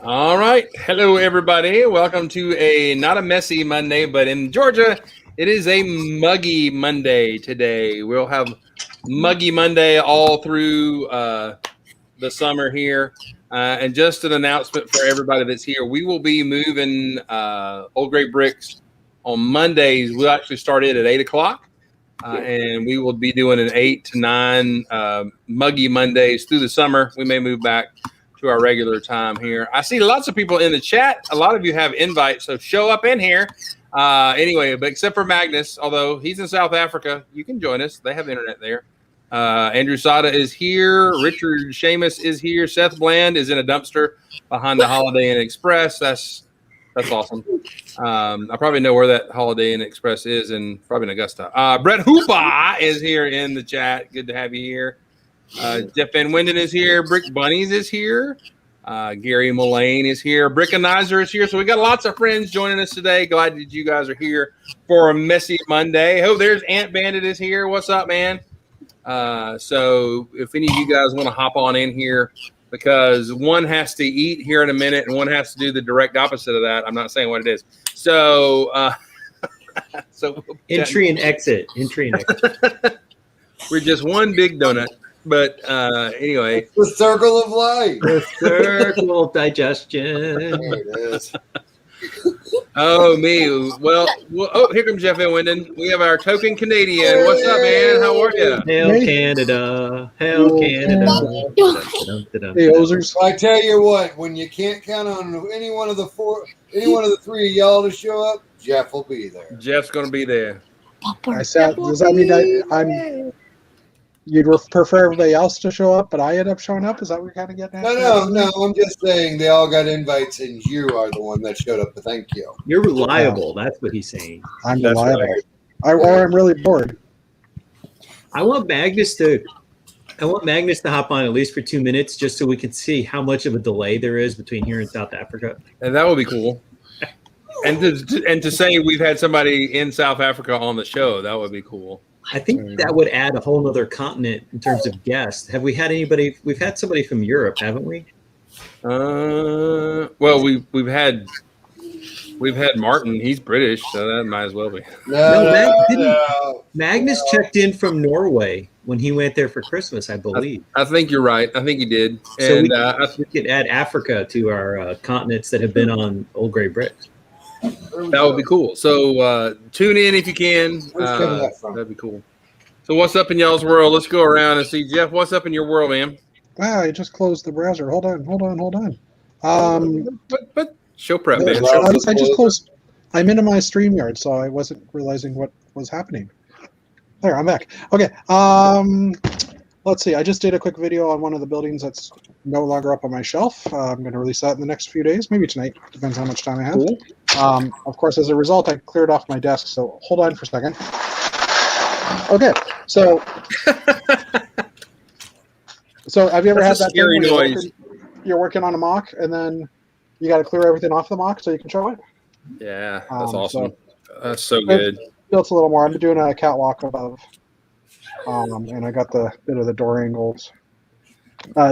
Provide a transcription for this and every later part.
All right. Hello, everybody. Welcome to not a messy Monday, but in Georgia, it is a muggy Monday today. We'll have muggy Monday all through the summer here. And just an announcement for everybody that's here, we will be moving Old Great Bricks on Mondays. We'll actually start it at 8 o'clock. And we will be doing an 8 to 9 muggy Mondays through the summer. We may move back to our regular time here. I see lots of people in the chat. A lot of you have invites, so show up in here. Anyway, but except for Magnus, although he's in South Africa, you can join us. They have internet there. Andrew Sada is here. Richard Seamus is here. Seth Bland is in a dumpster behind the Holiday Inn Express. That's awesome. I probably know where that Holiday Inn Express is, and probably in Augusta. Brett Hoopa is here in the chat. Good to have you here. Jeff Van Winden is here. Brick Bunnies is here. Gary Mullane is here. Brickanizer is here. So we got lots of friends joining us today. Glad that you guys are here for a messy Monday. Oh, there's Ant Bandit is here. What's up, man? So if any of you guys want to hop on in here, because one has to eat here in a minute and one has to do the direct opposite of that. I'm not saying what it is. So, so entry and exit. We're just one big donut. But anyway, it's the circle of life. The circle of digestion. There it is. Oh, me. Well, oh, here comes Jeff Van Winden. We have our token Canadian. What's up, man? How are you? Hail Canada. Hail Canada. Hey, Ozers. I tell you what, when you can't count on any one of the three of y'all to show up, Jeff will be there. Jeff's going to be there. Does that mean I'm... You'd prefer everybody else to show up, but I end up showing up? Is that what you're kind of getting at? No. I'm just saying they all got invites, and you are the one that showed up. But thank you. You're reliable. That's what he's saying. I'm reliable. Right. Or I'm really bored. I want Magnus to hop on at least for 2 minutes, just so we can see how much of a delay there is between here and South Africa. And that would be cool. And to say we've had somebody in South Africa on the show, that would be cool. I think that would add a whole other continent in terms of guests. Have we had anybody? We've had somebody from Europe, haven't we? Well, we've had Martin. He's British, so that might as well be. No. Magnus checked in from Norway when he went there for Christmas, I believe. I think you're right. I think he did. So and we could add Africa to our continents that have been on Old Gray Bricks. That would be cool. So tune in if you can. That'd be cool. So what's up in y'all's world? Let's go around and see. Jeff, what's up in your world, man? Wow, I just closed the browser. Hold on. But show prep, man. I just closed. I minimized StreamYard, so I wasn't realizing what was happening. There, I'm back. Okay. Let's see. I just did a quick video on one of the buildings that's no longer up on my shelf. I'm going to release that in the next few days, maybe tonight. Depends how much time I have. Cool. Of course, as a result, I cleared off my desk. So hold on for a second. Okay. So have you ever had that scary noise? You're working on a mock, and then you got to clear everything off the mock so you can show it? Yeah, that's awesome. That's so good. Built a little more. I'm doing a catwalk above. And I got the bit of the door angles.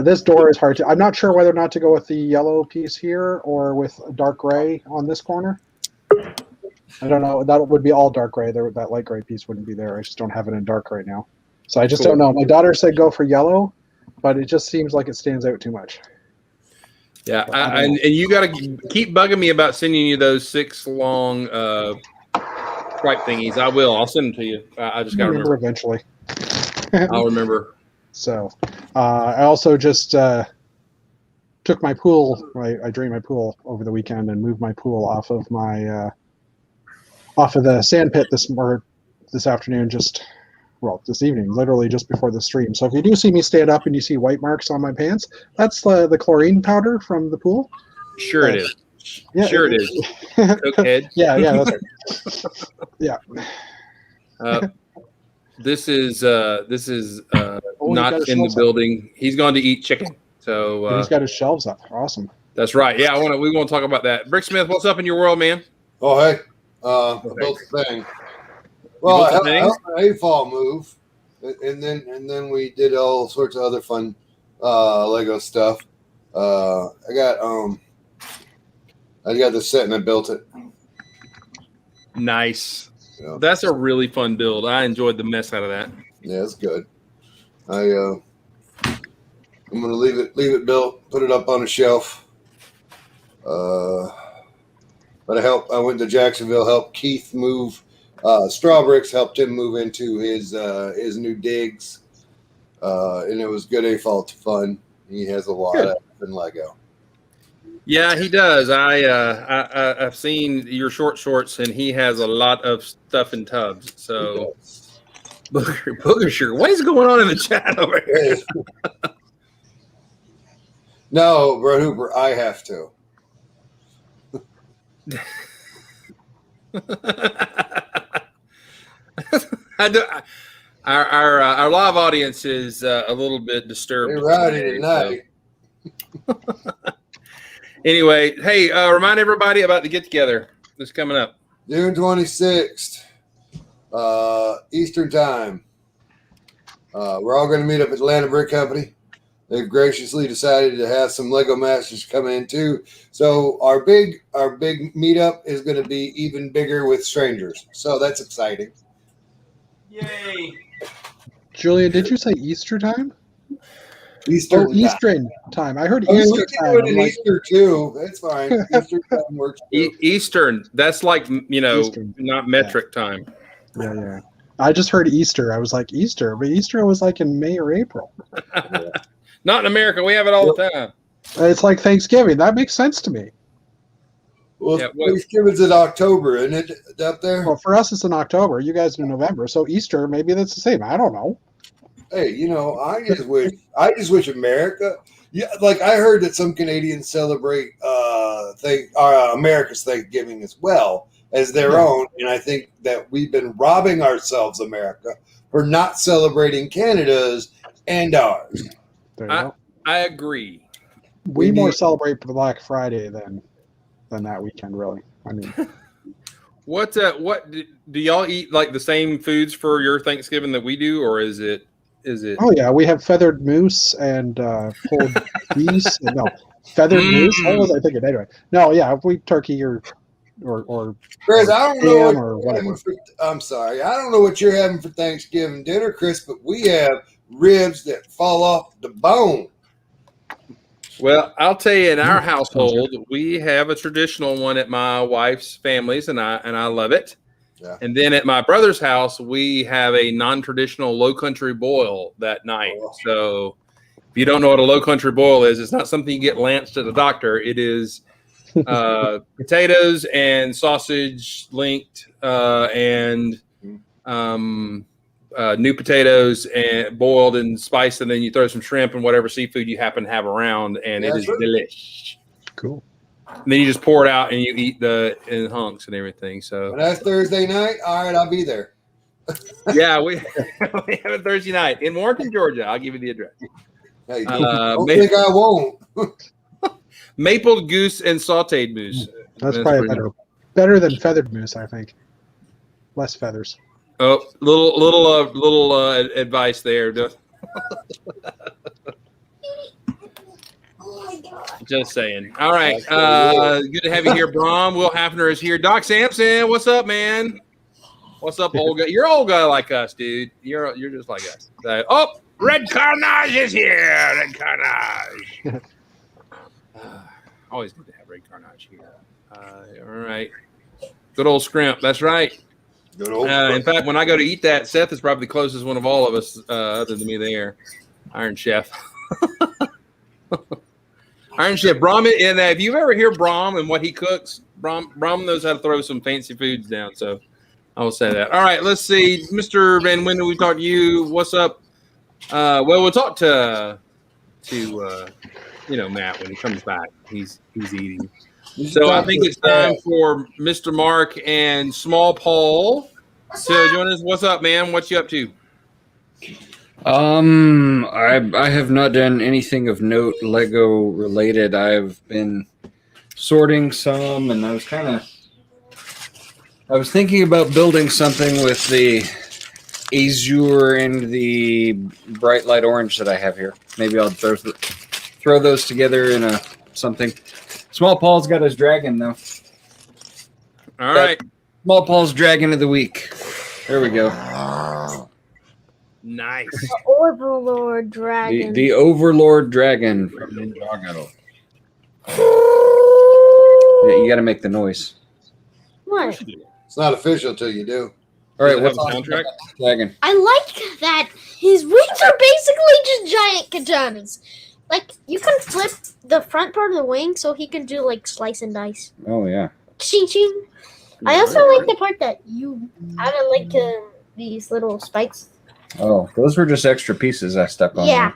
This door is hard to. I'm not sure whether or not to go with the yellow piece here or with dark gray on this corner. I don't know. That would be all dark gray. That light gray piece wouldn't be there. I just don't have it in dark right now. So I just don't know. My daughter said go for yellow, but it just seems like it stands out too much. Yeah, and you got to keep bugging me about sending you those 6 long stripe thingies. I will. I'll send them to you. I just got to remember eventually. I'll remember. So I also just took my pool. I drained my pool over the weekend and moved my pool off of my off of the sand pit this afternoon. This evening, literally just before the stream. So if you do see me stand up and you see white marks on my pants, that's the chlorine powder from the pool. Sure it is. Yeah, sure it is. Cokehead. Yeah, that's right. Yeah. This is not in the building. He's going to eat chicken. So he's got his shelves up. Awesome. That's right. Yeah, we want to talk about that. Bricksmith, what's up in your world, man? Oh, hey. I built the thing. Well, I AFOL move, and then we did all sorts of other fun Lego stuff. I got I got this set and I built it. Nice. Yeah. That's a really fun build. I enjoyed the mess out of that. Yeah, it's good. I'm gonna leave it built, put it up on a shelf. But I went to Jacksonville, helped Keith move. Strawbricks helped him move into his new digs, and it was good. A fault fun. He has a lot of in Lego. Yeah, he does. I've seen your shorts, and he has a lot of stuff in tubs. So, Booger, what is going on in the chat over here? No, Brett Hooper, I have to. Our live audience is a little bit disturbed. They're rowdy tonight. So. Anyway, hey, remind everybody about the get together that's coming up. June 26th, Eastern time. We're all going to meet up at Atlanta Brick Company. They've graciously decided to have some Lego masters come in too. So our big meetup is going to be even bigger with strangers. So that's exciting. Yay! Julia, did you say Easter time? Eastern time. Eastern time. I heard I mean, Easter we can time. do it in Like, Easter too. That's fine. Easter time works too. Eastern. That's like, Eastern. not metric time. Yeah. I just heard Easter. I was like, Easter, but Easter was like in May or April. Not in America. We have it all the time. It's like Thanksgiving. That makes sense to me. Well, Yeah, what- Thanksgiving's in October, isn't it, up there? Well, for us, it's in October. You guys in November. So Easter, maybe that's the same. I don't know. Hey, I just wish America. Yeah, like I heard that some Canadians celebrate America's Thanksgiving as well as their own, and I think that we've been robbing ourselves, America, for not celebrating Canada's and ours. There you go. I agree. We more celebrate Black Friday than that weekend, really. I mean, What do y'all eat, like the same foods for your Thanksgiving that we do, or is it? oh yeah, we have feathered moose and pulled geese. No, feathered moose. What was I thinking? Anyway, no, yeah, if we turkey or Chris, I don't know ham or whatever. I'm sorry, I don't know what you're having for Thanksgiving dinner, Chris, but we have ribs that fall off the bone. Well, I'll tell you, in our household, we have a traditional one at my wife's family's, and I love it. Yeah. And then at my brother's house, we have a non-traditional low country boil that night. Oh. So if you don't know what a low country boil is, it's not something you get lanced at the doctor. It is potatoes and sausage linked and new potatoes and boiled and spiced, and then you throw some shrimp and whatever seafood you happen to have around, and it is delish. Cool. And then you just pour it out and you eat in hunks and everything. So But that's Thursday night. All right, I'll be there. yeah, we have it Thursday night in Warrenton, Georgia. I'll give you the address. Hey, don't think I won't. Mapled goose and sautéed moose. That's probably better than feathered moose, I think. Less feathers. Oh, little advice there. Just saying. All right. Good to have you here, Brom. Will Hafner is here. Doc Sampson, what's up, man? What's up, old guy? You're an old guy like us, dude. You're just like us. So, Red Carnage is here. Red Carnage. Always good to have Red Carnage here. All right. Good old Scrimp. That's right. Good old In fact, when I go to eat that, Seth is probably the closest one of all of us, other than me there. Iron Chef. Iron Chef. Brom, and if you ever hear Brom and what he cooks, Brom knows how to throw some fancy foods down. So I will say that. All right, let's see. Mr. Van Winden, we talked to you. What's up? Well, we'll talk to Matt when he comes back. He's eating. So I think it's time for Mr. Mark and Smolpol to join us. What's up, man? What you up to? I have not done anything of note Lego related. I've been sorting some, and I was thinking about building something with the azure and the bright light orange that I have here. Maybe I'll throw those together in something. Smolpol's got his dragon though. All right. Smolpol's dragon of the week. There we go. Nice. The Overlord Dragon. The Overlord Dragon from Ninjago. Yeah, you got to make the noise. What? It's not official till you do. All right, Does it have what's a on soundtrack? dragon? I like that his wings are basically just giant katanas. Like, you can flip the front part of the wing so he can do, like, slice and dice. Oh yeah. Ching ching. I also like the part that you added, like, these little spikes. Oh, those were just extra pieces I stuck on. Yeah.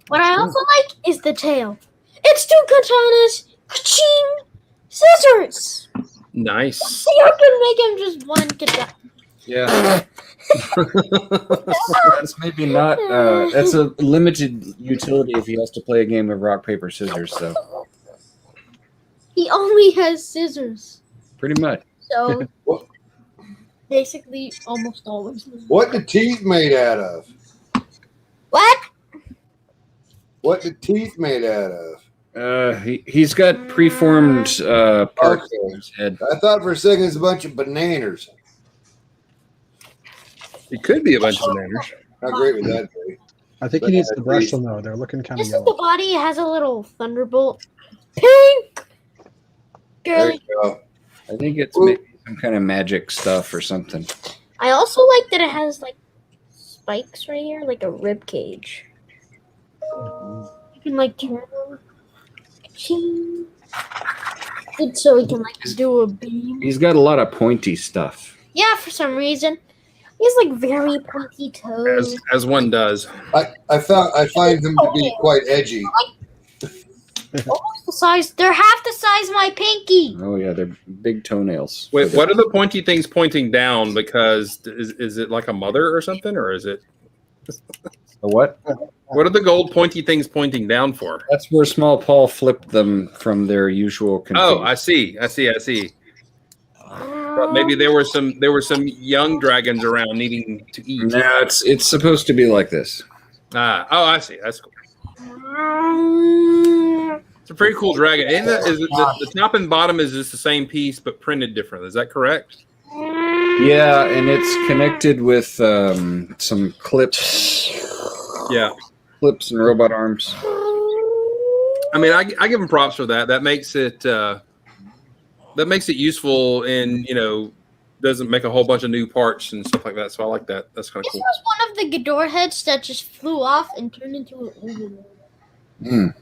What I also like is the tail. It's 2 katanas. Ka-ching! Scissors! Nice. So you can make him just 1 katana. Yeah. That's maybe not. That's a limited utility if he has to play a game of rock paper scissors. So He only has scissors. pretty much. So What? basically almost always. What the teeth made out of? What? What the teeth made out of? He's got preformed parts in his head. I thought for a second it's a bunch of bananas. It could be a bunch of bananas. How great would that be? I think he needs to brush them though. They're looking kind of This is the yellow. body. It has a little thunderbolt. Pink. There Girly. you go. I think it's maybe some kind of magic stuff or something. I also like that it has like spikes right here, like a rib cage. You can like turn them. Ching. It's so he can like do a beam. He's got a lot of pointy stuff. Yeah, for some reason. He has like very pointy toes. As one does. I find them to be quite edgy. Almost the size. They're half the size of my pinky. Oh yeah, they're big toenails. Wait, what are the pointy things pointing down? Because is it like a mother or something, or is it? A what? What are the gold pointy things pointing down for? That's where Smolpol flipped them from their usual. Oh, config. I see. But maybe there were some young dragons around needing to eat. No, it's supposed to be like this. I see. That's cool. It's a pretty cool dragon. And the top and bottom is just the same piece but printed differently. Is that correct? Yeah, and it's connected with some clips. Yeah. Clips and robot arms. I mean, I give them props for that. That makes it useful, and doesn't make a whole bunch of new parts and stuff like that. So I like that. That's kind of This cool. was one of the Ghidorah heads that just flew off and turned into an Overlord.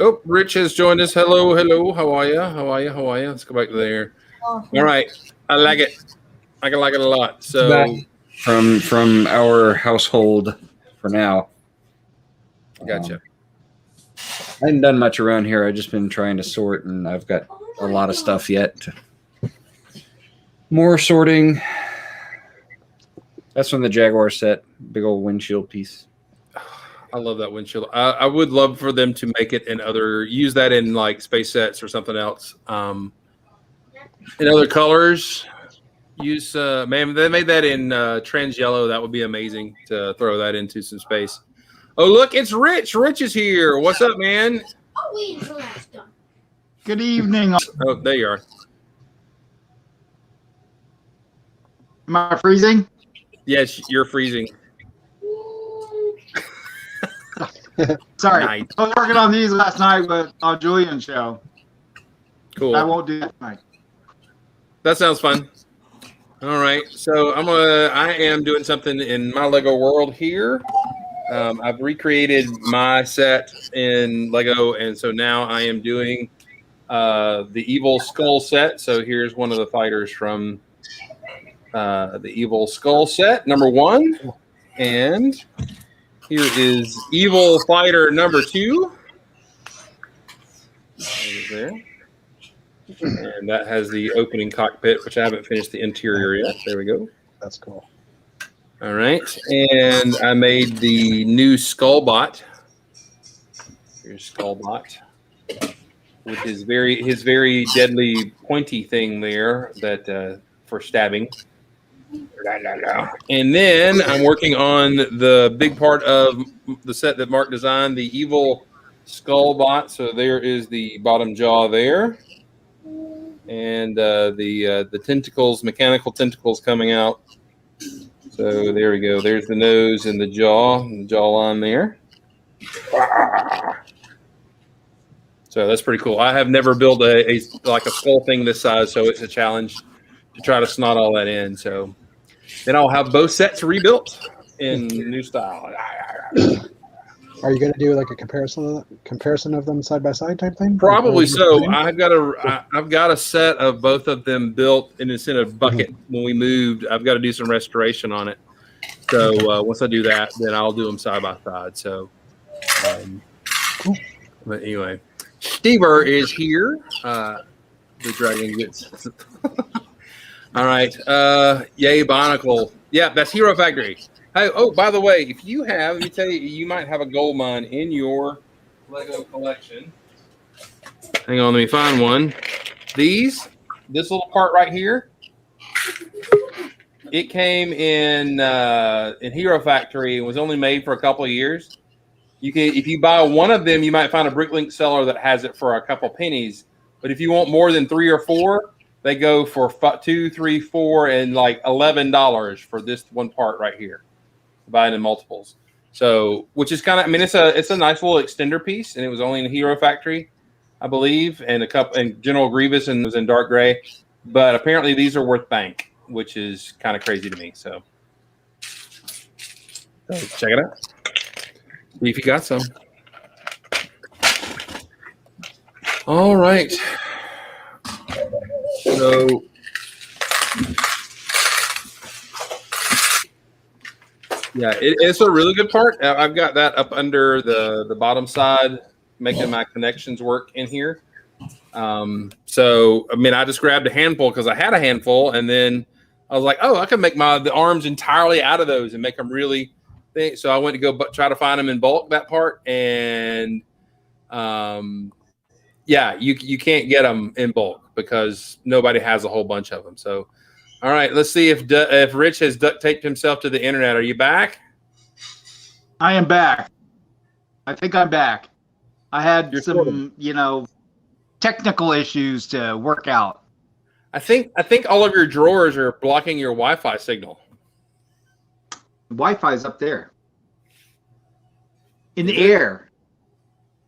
Oh, Rich has joined us. Hello. How are you? Let's go back there. Oh, All right. I like it. I like it a lot. So Back from our household for now. gotcha. I haven't done much around here. I've just been trying to sort, and I've got a lot of stuff yet. More sorting. That's from the Jaguar set. Big old windshield piece. I love that windshield. I would love for them to make it use that in like space sets or something else. In other colors. Man, they made that in trans yellow. That would be amazing to throw that into some space. Oh, look, it's Rich. Rich is here. What's up, man? I'll wait until that's done. Good evening. Oh, there you are. Am I freezing? Yes, you're freezing. Sorry. Nice. I was working on these last night with Julian's show. Cool. I won't do that tonight. That sounds fun. All right, so I am doing something in my Lego world here. I've recreated my set in Lego, and so now I am doing the Evil Skull set. So here's one of the fighters from the Evil Skull set, number 1, and here is Evil Fighter number 2. There. And that has the opening cockpit, which I haven't finished the interior yet. There we go. That's cool. All right. And I made the new Skullbot. Here's Skullbot. With his very deadly pointy thing there that for stabbing. And then I'm working on the big part of the set that Mark designed, the Evil skull bot. So there is the bottom jaw there, and the tentacles, mechanical tentacles coming out. So there we go. There's the nose and the jawline there. So that's pretty cool. I have never built a skull thing this size, so it's a challenge to try to snot all that in. So then I'll have both sets rebuilt in new style. Are you going to do like a comparison of them side by side type thing? Probably so. I've got a set of both of them built, and it's in a bucket. When we moved, I've got to do some restoration on it. So once I do that, then I'll do them side by side. So, cool. But anyway, Stever is here. The dragon gets. All right. Yay, Barnacle. Yeah, that's Hero Factory. Hey, oh, by the way, if you have, let me tell you, you might have a gold mine in your Lego collection. Hang on, let me find one. This little part right here, it came in Hero Factory and was only made for a couple of years. You can, if you buy one of them, you might find a Bricklink seller that has it for a couple pennies. But if you want more than 3 or 4, they go for 2, 3, 4, and like $11 for this one part right here. Buying in multiples. So, which is kind of, I mean, it's a nice little extender piece, and it was only in Hero Factory, I believe, and General Grievous, and it was in dark gray. But apparently, these are worth bank, which is kind of crazy to me. So check it out. See if you got some. All right. So. Yeah, it's a really good part. I've got that up under the bottom side, making my connections work in here. So, I mean, I just grabbed a handful because I had a handful, and then I was like, oh, I can make the arms entirely out of those and make them really thick. So I went to go try to find them in bulk, that part, and yeah, you can't get them in bulk because nobody has a whole bunch of them. So. All right, let's see if Rich has duct taped himself to the internet. Are you back? I am back. I think I'm back. I had some, technical issues to work out. I think all of your drawers are blocking your Wi-Fi signal. The Wi-Fi is up there. In the air.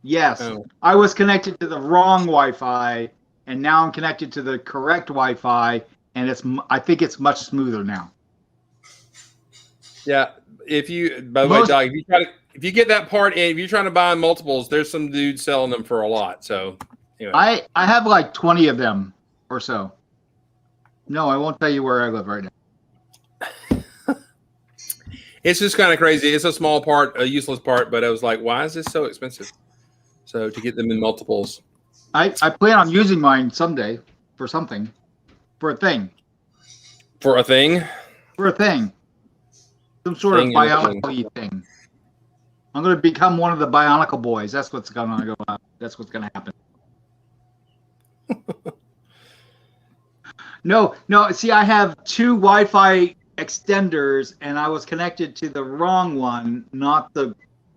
Yes. Oh. I was connected to the wrong Wi-Fi, and now I'm connected to the correct Wi-Fi. And I think it's much smoother now. Yeah. By the way, Doc, if you get that part in, if you're trying to buy multiples, there's some dudes selling them for a lot. So anyway. I have like 20 of them or so. No, I won't tell you where I live right now. It's just kind of crazy. It's a small part, a useless part, but I was like, why is this so expensive? So to get them in multiples. I plan on using mine someday for something. For a thing. For a thing? For a thing. Some sort of bionicle thing. I'm going to become one of the bionicle boys. That's what's going to go on. That's what's going to happen. No. See, I have 2 Wi-Fi extenders, and I was connected to the wrong one, not the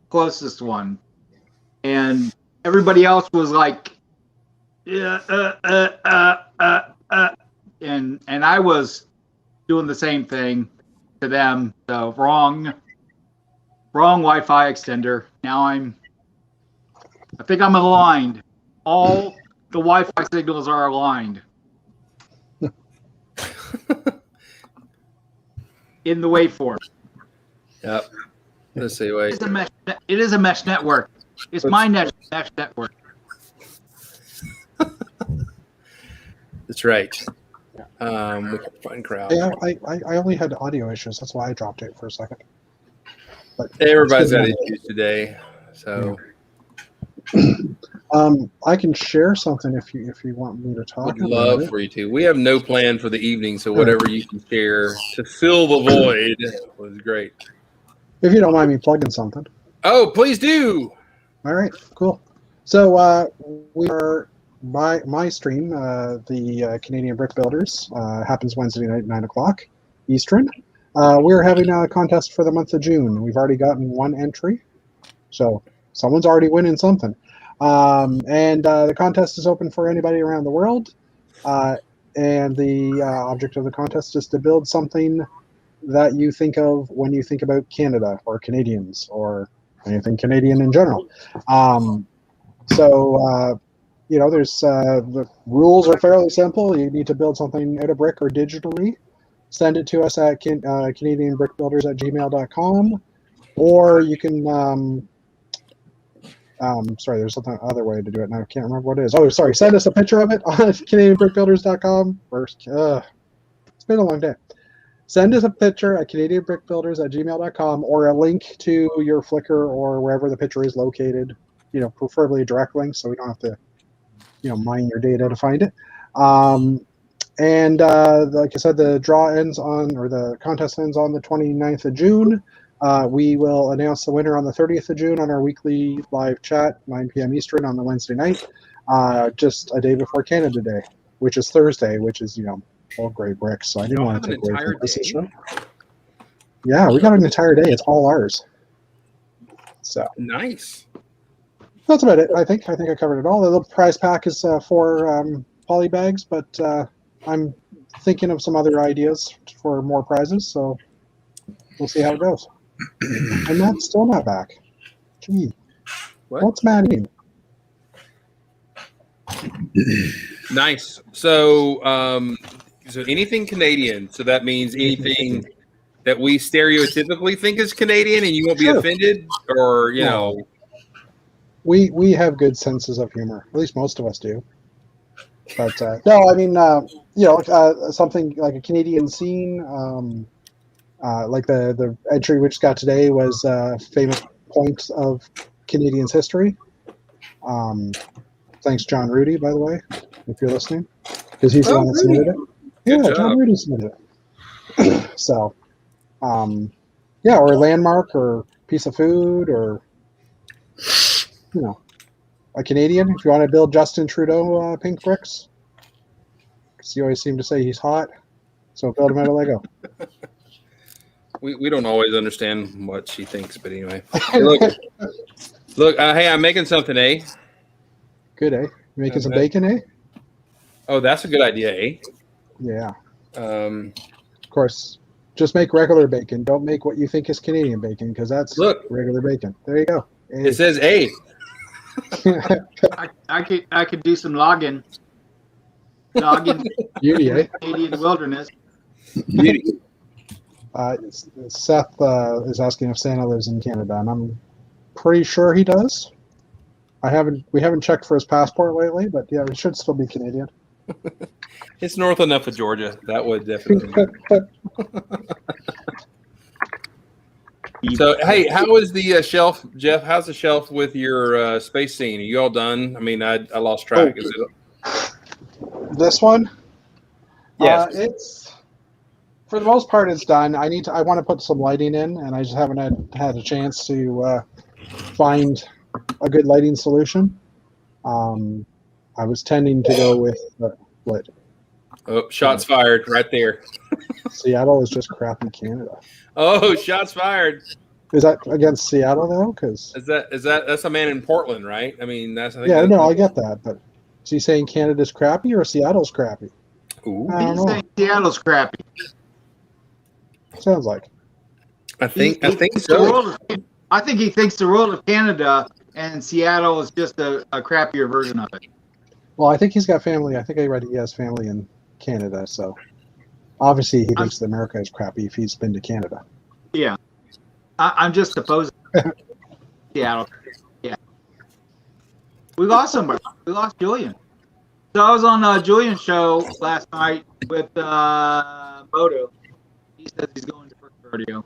closest one. And everybody else was like, And I was doing the same thing to them. So wrong Wi-Fi extender. Now I think I'm aligned. All the Wi-Fi signals are aligned. In the waveform. Yep. Let's see. Wait. It is a mesh network. It's my mesh network. That's right. With fun crowd. I only had audio issues. That's why I dropped it for a second. But everybody's got issues today, so I can share something if you want me to talk. Would love for you to. We have no plan for the evening, so whatever you can share to fill the void was great. If you don't mind me plugging something. Oh, please do. All right, cool. So we are. My stream, the Canadian Brick Builders, happens Wednesday night, 9 o'clock Eastern. We're having a contest for the month of June. We've already gotten 1 entry, so someone's already winning something. And the contest is open for anybody around the world. And the object of the contest is to build something that you think of when you think about Canada or Canadians or anything Canadian in general. There's the rules are fairly simple. You need to build something out of brick or digitally. Send it to us at CanadianBrickBuilders@gmail.com, or you can. Sorry, there's some other way to do it now. I can't remember what it is. Oh, sorry. Send us a picture of it on CanadianBrickBuilders.com. It's been a long day. Send us a picture at CanadianBrickBuilders@gmail.com or a link to your Flickr or wherever the picture is located. Preferably a direct link, so we don't have to, mine your data to find it. Like I said, the contest ends on the 29th of June. We will announce the winner on the 30th of June on our weekly live chat, 9 p.m. Eastern on the Wednesday night, just a day before Canada Day, which is Thursday, which is, all gray bricks. So I didn't want to take away from this show. Yeah, we got an entire day. It's all ours. So nice. That's about it. I think I covered it all. The little prize pack is 4 poly bags, but I'm thinking of some other ideas for more prizes, so we'll see how it goes. And Matt's still not back. Gee, what's Matt eating? Nice. So anything Canadian. So that means anything that we stereotypically think is Canadian, and you won't be offended, or know. We have good senses of humor. At least most of us do. But no, I mean, something like a Canadian scene, like the entry we just got today was famous points of Canadians' history. Thanks, John Rudy, by the way, if you're listening, because he's the one that submitted it. Good job. John Rudy submitted it. So, or a landmark or piece of food or, a Canadian. If you want to build Justin Trudeau pink bricks, because you always seem to say he's hot, so build him out of Lego. We don't always understand what she thinks, but anyway. Look, hey, I'm making something, eh? Good, eh? Making some bacon, eh? Oh, that's a good idea, eh? Yeah. Of course, just make regular bacon. Don't make what you think is Canadian bacon, because that's regular bacon. There you go. A. It says A. I could do some logging. Beauty, eh? Canadian wilderness. Beauty. Seth is asking if Santa lives in Canada, and I'm pretty sure he does. We haven't checked for his passport lately, but yeah, it should still be Canadian. It's north enough of Georgia. That would definitely. So, hey, how is the shelf, Jeff? How's the shelf with your space scene? Are you all done? I mean, I lost track. Is it this one? Yes. It's for the most part, it's done. I want to put some lighting in, and I just haven't had a chance to find a good lighting solution. I was tending to go with what? Oh, shots fired right there. Seattle is just crappy Canada. Oh, shots fired. Is that against Seattle though? Because that's a man in Portland, right? I mean, I get that, but is he saying Canada's crappy or Seattle's crappy? Ooh. He's saying Seattle's crappy. Sounds like. I think so. I think he thinks the world of Canada and Seattle is just a crappier version of it. Well, I think he's got family. I think I read he has family in Canada, so obviously he thinks that America is crappy if he's been to Canada. Yeah. I'm just supposing Seattle. Yeah. We lost somebody. We lost Julian. So I was on Julian's show last night with Moto. He says he's going to first rodeo.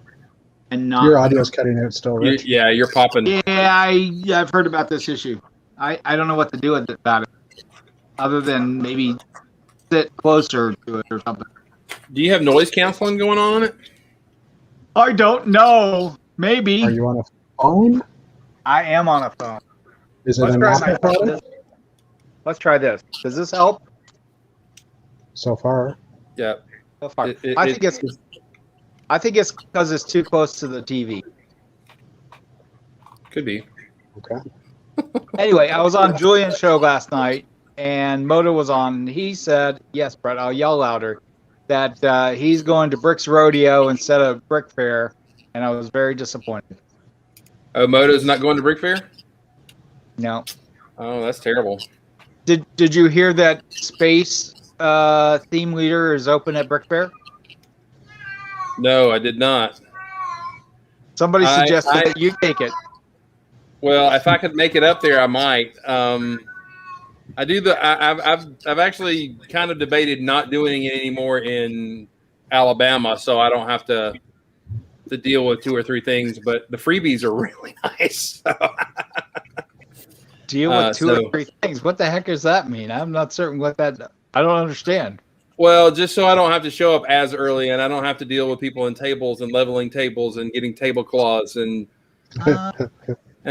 And not your audio's cutting out still, Rich. You're popping. Yeah, I've heard about this issue. I don't know what to do about it, other than maybe sit closer to it or something. Do you have noise canceling going on it? I don't know. Maybe. Are you on a phone? I am on a phone. Is it an Apple product? Let's try this. Does this help? So far. Yeah. So far. I think it's because it's too close to the TV. Could be. Okay. Anyway, I was on Julian's show last night, and Moto was on. He said, "Yes, Brett, I'll yell louder." That he's going to Brick's Rodeo instead of Brick Fair, and I was very disappointed. Oh, Moto's not going to Brick Fair? No. Oh, that's terrible. Did you hear that Space theme leader is open at Brick Fair? No, I did not. Somebody suggested that you take it. Well, if I could make it up there, I might. I do I've actually kind of debated not doing it anymore in Alabama, so I don't have to deal with 2 or 3 things. But the freebies are really nice. Deal with 2 or 3 things. What the heck does that mean? I'm not certain what that. I don't understand. Well, just so I don't have to show up as early, and I don't have to deal with people in tables and leveling tables and getting tablecloths and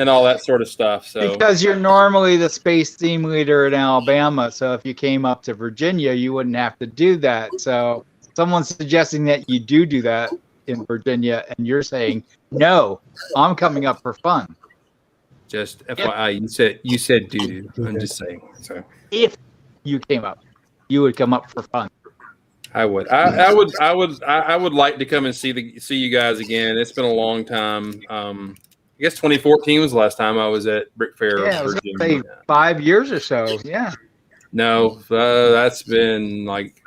all that sort of stuff. So because you're normally the space theme leader in Alabama, so if you came up to Virginia, you wouldn't have to do that. So someone's suggesting that you do that in Virginia, and you're saying no. I'm coming up for fun. Just FYI, you said dude. I'm just saying. So if you came up, you would come up for fun. I would. I would like to come and see you guys again. It's been a long time. I guess 2014 was the last time I was at Brick Fair. Yeah, I was gonna say 5 years or so. Yeah. No, that's been like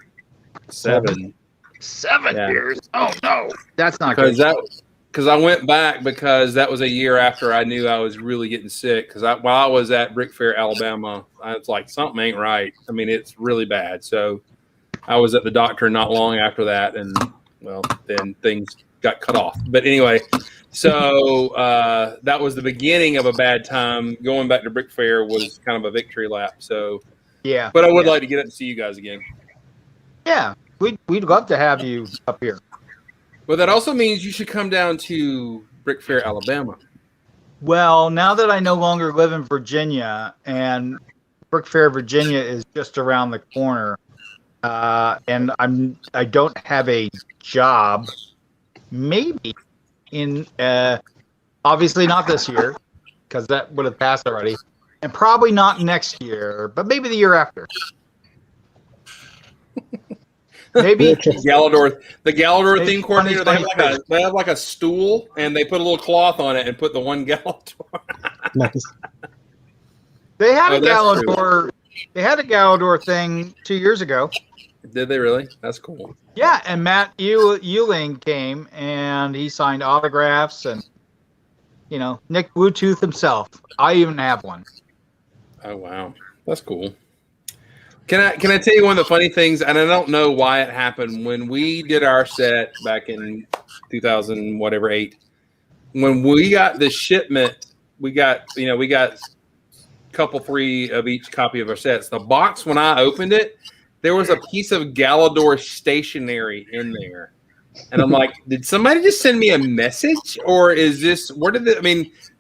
7. 7 years. Oh no, that's not because good. Because I went back because that was a year after I knew I was really getting sick. Because while I was at Brick Fair, Alabama, I was like, something ain't right. I mean, it's really bad. So I was at the doctor not long after that, and well, then things got cut off. But anyway, so that was the beginning of a bad time. Going back to Brick Fair was kind of a victory lap. So yeah, but I would like to get up and see you guys again. Yeah, we'd love to have you up here. Well, that also means you should come down to Brick Fair, Alabama. Well, now that I no longer live in Virginia, and Brick Fair, Virginia is just around the corner, and I don't have a job. Maybe in obviously not this year, because that would have passed already, and probably not next year, but maybe the year after. Maybe the Galidor theme coordinator. They have like a stool, and they put a little cloth on it and put the one Galidor. Nice. They had a Galidor. They had a Galidor thing 2 years ago. Did they really? That's cool. Yeah, and Matt Euling came and he signed autographs, and Nick Bluetooth himself. I even have one. Oh wow, that's cool. Can I tell you one of the funny things? And I don't know why it happened when we did our set back in 2008. When we got the shipment, we got a couple 3 of each copy of our sets. The box, when I opened it, there was a piece of Galidor stationery in there, and I'm like, did somebody just send me a message, or is this?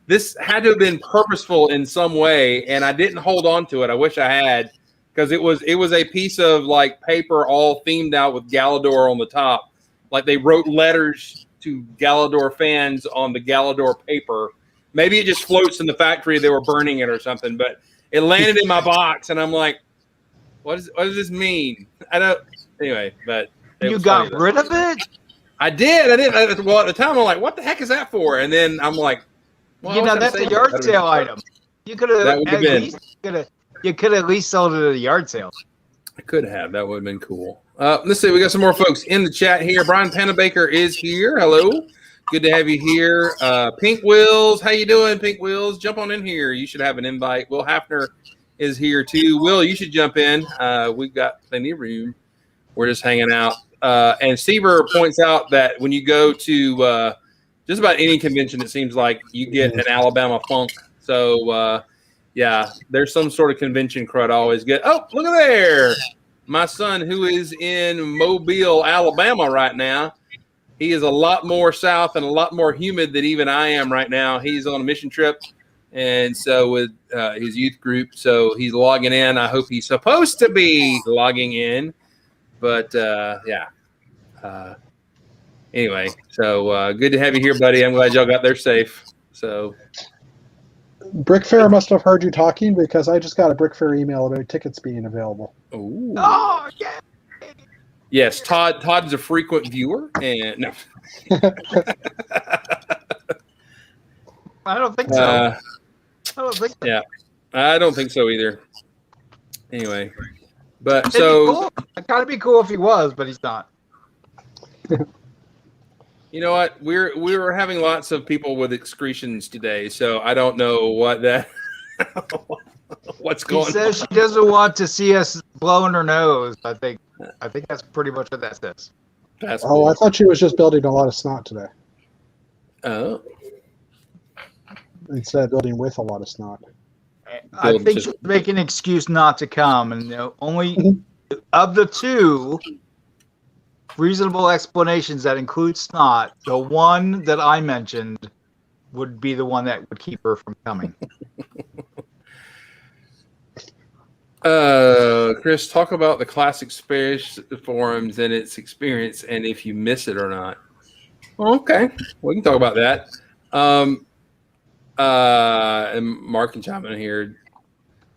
This had to have been purposeful in some way, and I didn't hold on to it. I wish I had. Because it was a piece of like paper all themed out with Galidor on the top. Like they wrote letters to Galidor fans on the Galidor paper. Maybe it just floats in the factory. They were burning it or something. But it landed in my box, and I'm like, what does this mean? I don't. Anyway, but you got rid of it? I did. Well, at the time, I'm like, what the heck is that for? And then I'm like, well, that's a yard sale item. You could have at least You could at least sold it at a yard sale. I could have. That would have been cool. Let's see. We got some more folks in the chat here. Brian Panabaker is here. Hello. Good to have you here. Pink Wills. How you doing, Pink Wills? Jump on in here. You should have an invite. Will Hafner is here too. Will, you should jump in. We've got plenty of room. We're just hanging out. And Seaver points out that when you go to just about any convention, it seems like you get an Alabama funk. So, yeah, there's some sort of convention crowd I always get. Oh, look at there. My son, who is in Mobile, Alabama right now, he is a lot more south and a lot more humid than even I am right now. He's on a mission trip, and so with his youth group, so he's logging in. I hope he's supposed to be logging in, but yeah. Anyway, so good to have you here, buddy. I'm glad y'all got there safe. So Brick Fair must have heard you talking because I just got a Brick Fair email about tickets being available. Ooh. Oh yeah. Yes, Todd's a frequent viewer, and no. I don't think so. I don't think so. Yeah, I don't think so either. Anyway, but It'd so be cool. It'd kind of be cool if he was, but he's not. you know what? We were having lots of people with excretions today, so I don't know what that what's He going says on. she doesn't want to see us blowing her nose. I think that's pretty much what that says. That's Oh, cool. I thought she was just building a lot of snot today Oh, instead of building with a lot of snot. I Build think just- she's making an excuse not to come, and only of the two reasonable explanations that include snot, the one that I mentioned would be the one that would keep her from coming. Chris, talk about the Classic Space forums and its experience, and if you miss it or not. Okay, we can talk about that. And Mark can chime in here.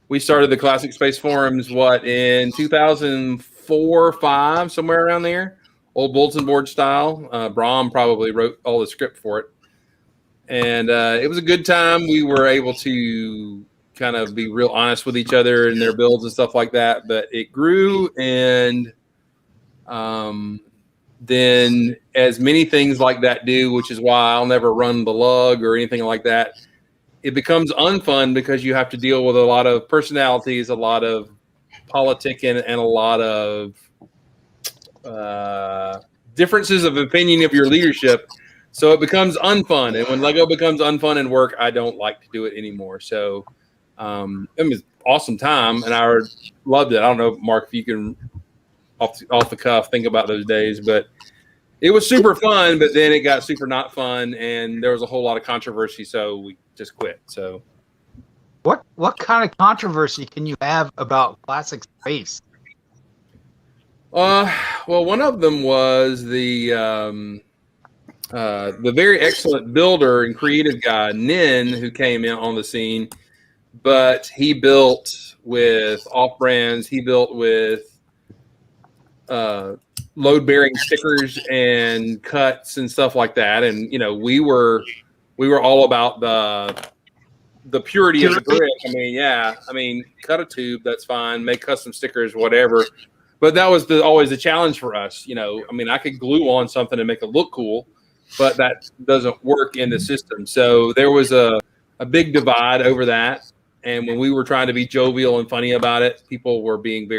We started the Classic Space forums in 2004, 5, somewhere around there. Old bulletin board style. Brahm probably wrote all the script for it, and it was a good time. We were able to kind of be real honest with each other and their builds and stuff like that. But it grew, and then as many things like that do, which is why I'll never run the lug or anything like that, it becomes unfun because you have to deal with a lot of personalities, a lot of politicking, and a lot of differences of opinion of your leadership. So it becomes unfun. And when Lego becomes unfun in work, I don't like to do it anymore. So it was an awesome time, and I loved it. I don't know, Mark, if you can off the cuff think about those days, but it was super fun. But then it got super not fun, and there was a whole lot of controversy, so we just quit. So What kind of controversy can you have about Classic Space? well, one of them was the very excellent builder and creative guy Nin, who came in on the scene, but he built with off brands. He built with load bearing stickers and cuts and stuff like that. And we were all about the purity of the brick. I mean, cut a tube, that's fine. Make custom stickers, whatever. But that was always the challenge for us. I could glue on something and make it look cool, but that doesn't work in the system. So there was a big divide over that. And when we were trying to be jovial and funny about it, people were being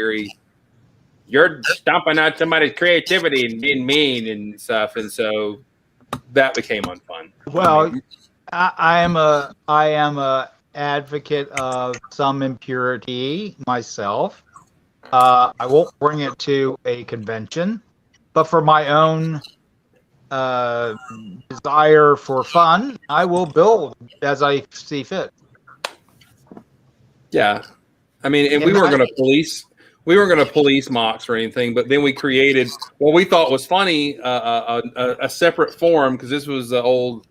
you're stomping out somebody's creativity and being mean and stuff. And so that became unfun. Well, I am a advocate of some impurity myself. I won't bring it to a convention, but for my own desire for fun, I will build as I see fit. Yeah, and we weren't going to police. We weren't going to police mocks or anything, but then we created what we thought was funny, a separate forum, because this was the old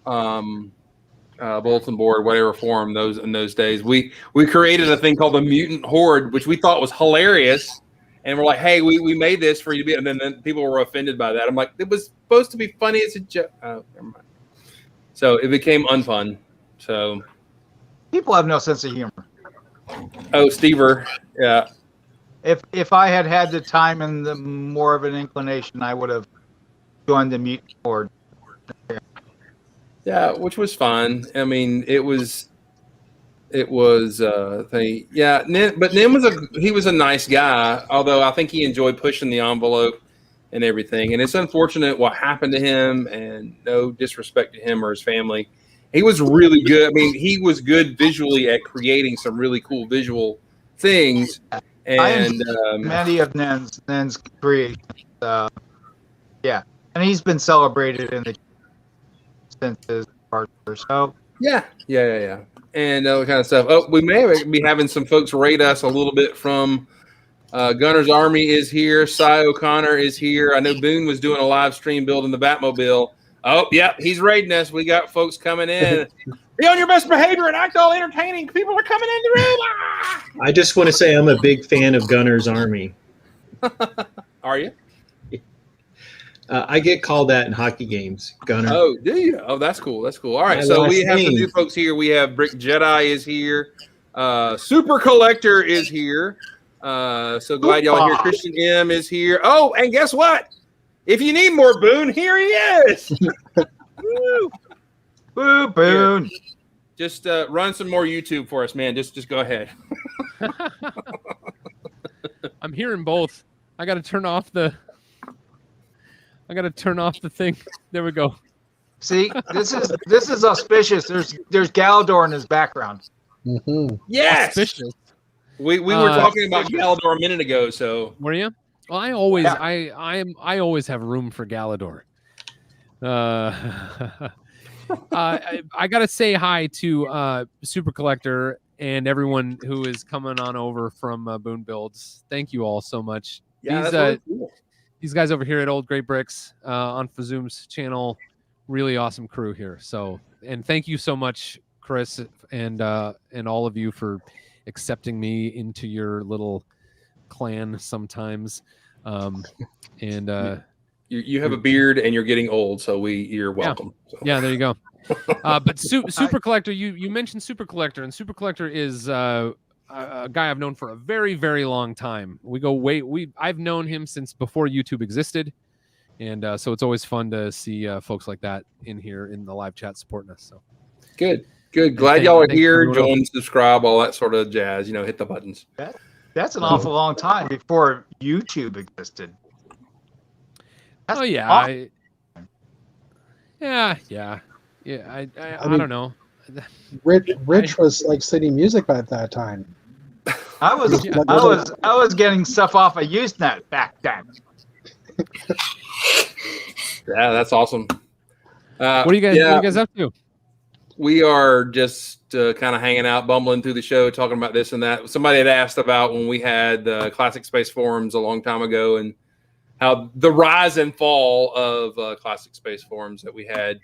bulletin board, whatever forum in those days. We created a thing called the Mutant Horde, which we thought was hilarious, and we're like, hey, we made this for you to be, and then people were offended by that. I'm like, it was supposed to be funny as a joke. Oh, never mind. So it became unfun. So People have no sense of humor. oh, Stever, yeah. If I had the time and the more of an inclination, I would have joined the Mutant Horde. Yeah, which was fun. It was thing. Yeah, but Nim was a nice guy, although I think he enjoyed pushing the envelope and everything. And it's unfortunate what happened to him, and no disrespect to him or his family. He was really good. He was good visually at creating some really cool visual things. And many of Nen's creations. Yeah, and he's been celebrated since his departure. So yeah, and all kind of stuff. Oh, we may be having some folks rate us a little bit from Gunner's Army is here. Cy O'Connor is here. I know Boone was doing a live stream building the Batmobile. Oh, yeah, he's raiding us. We got folks coming in. Be on your best behavior and act all entertaining. People are coming in the room. I just want to say I'm a big fan of Gunner's Army. Are you? I get called that in hockey games, Gunner. Oh, do you? Oh, that's cool. That's cool. All right, My so we last have some name. new folks here. We have Brick Jedi is here. Super Collector is here. So glad y'all are here. Christian M is here. Oh, and guess what? If you need more Boone, here he is. Woo. Woo, Boone. Just run some more YouTube for us, man. Just go ahead. I'm hearing both. I got to turn off the thing. There we go. See, this is auspicious. There's Galidor in his background. Mhm. Yes. Auspicious. We were talking about Galidor a minute ago, so Were you? Well, I always Yeah. I always have room for Galidor. I gotta say hi to Super Collector and everyone who is coming on over from Boone Builds. Thank you all so much. yeah, These, that's really cool. these guys over here at Old Great Bricks on Fazoom's channel, really awesome crew here. So, and thank you so much, Chris, and all of you for accepting me into your little clan sometimes. You have a beard and you're getting old, so you're welcome. So. Yeah, there you go. But Super Collector, you mentioned Super Collector, and Super Collector is a guy I've known for a very, very long time. We go I've known him since before YouTube existed, and so it's always fun to see folks like that in here in the live chat supporting us. So Good. Glad y'all are here. Join, subscribe, all that sort of jazz. Hit the buttons. That's an awful long time before YouTube existed. That's yeah, awesome. I mean, don't know. Rich was like singing music at that time. I was getting stuff off of Usenet back then. Yeah, that's awesome. What are you guys up to? We are just kind of hanging out, bumbling through the show, talking about this and that. Somebody had asked about when we had the Classic Space Forums a long time ago, and how the rise and fall of Classic Space Forums that we had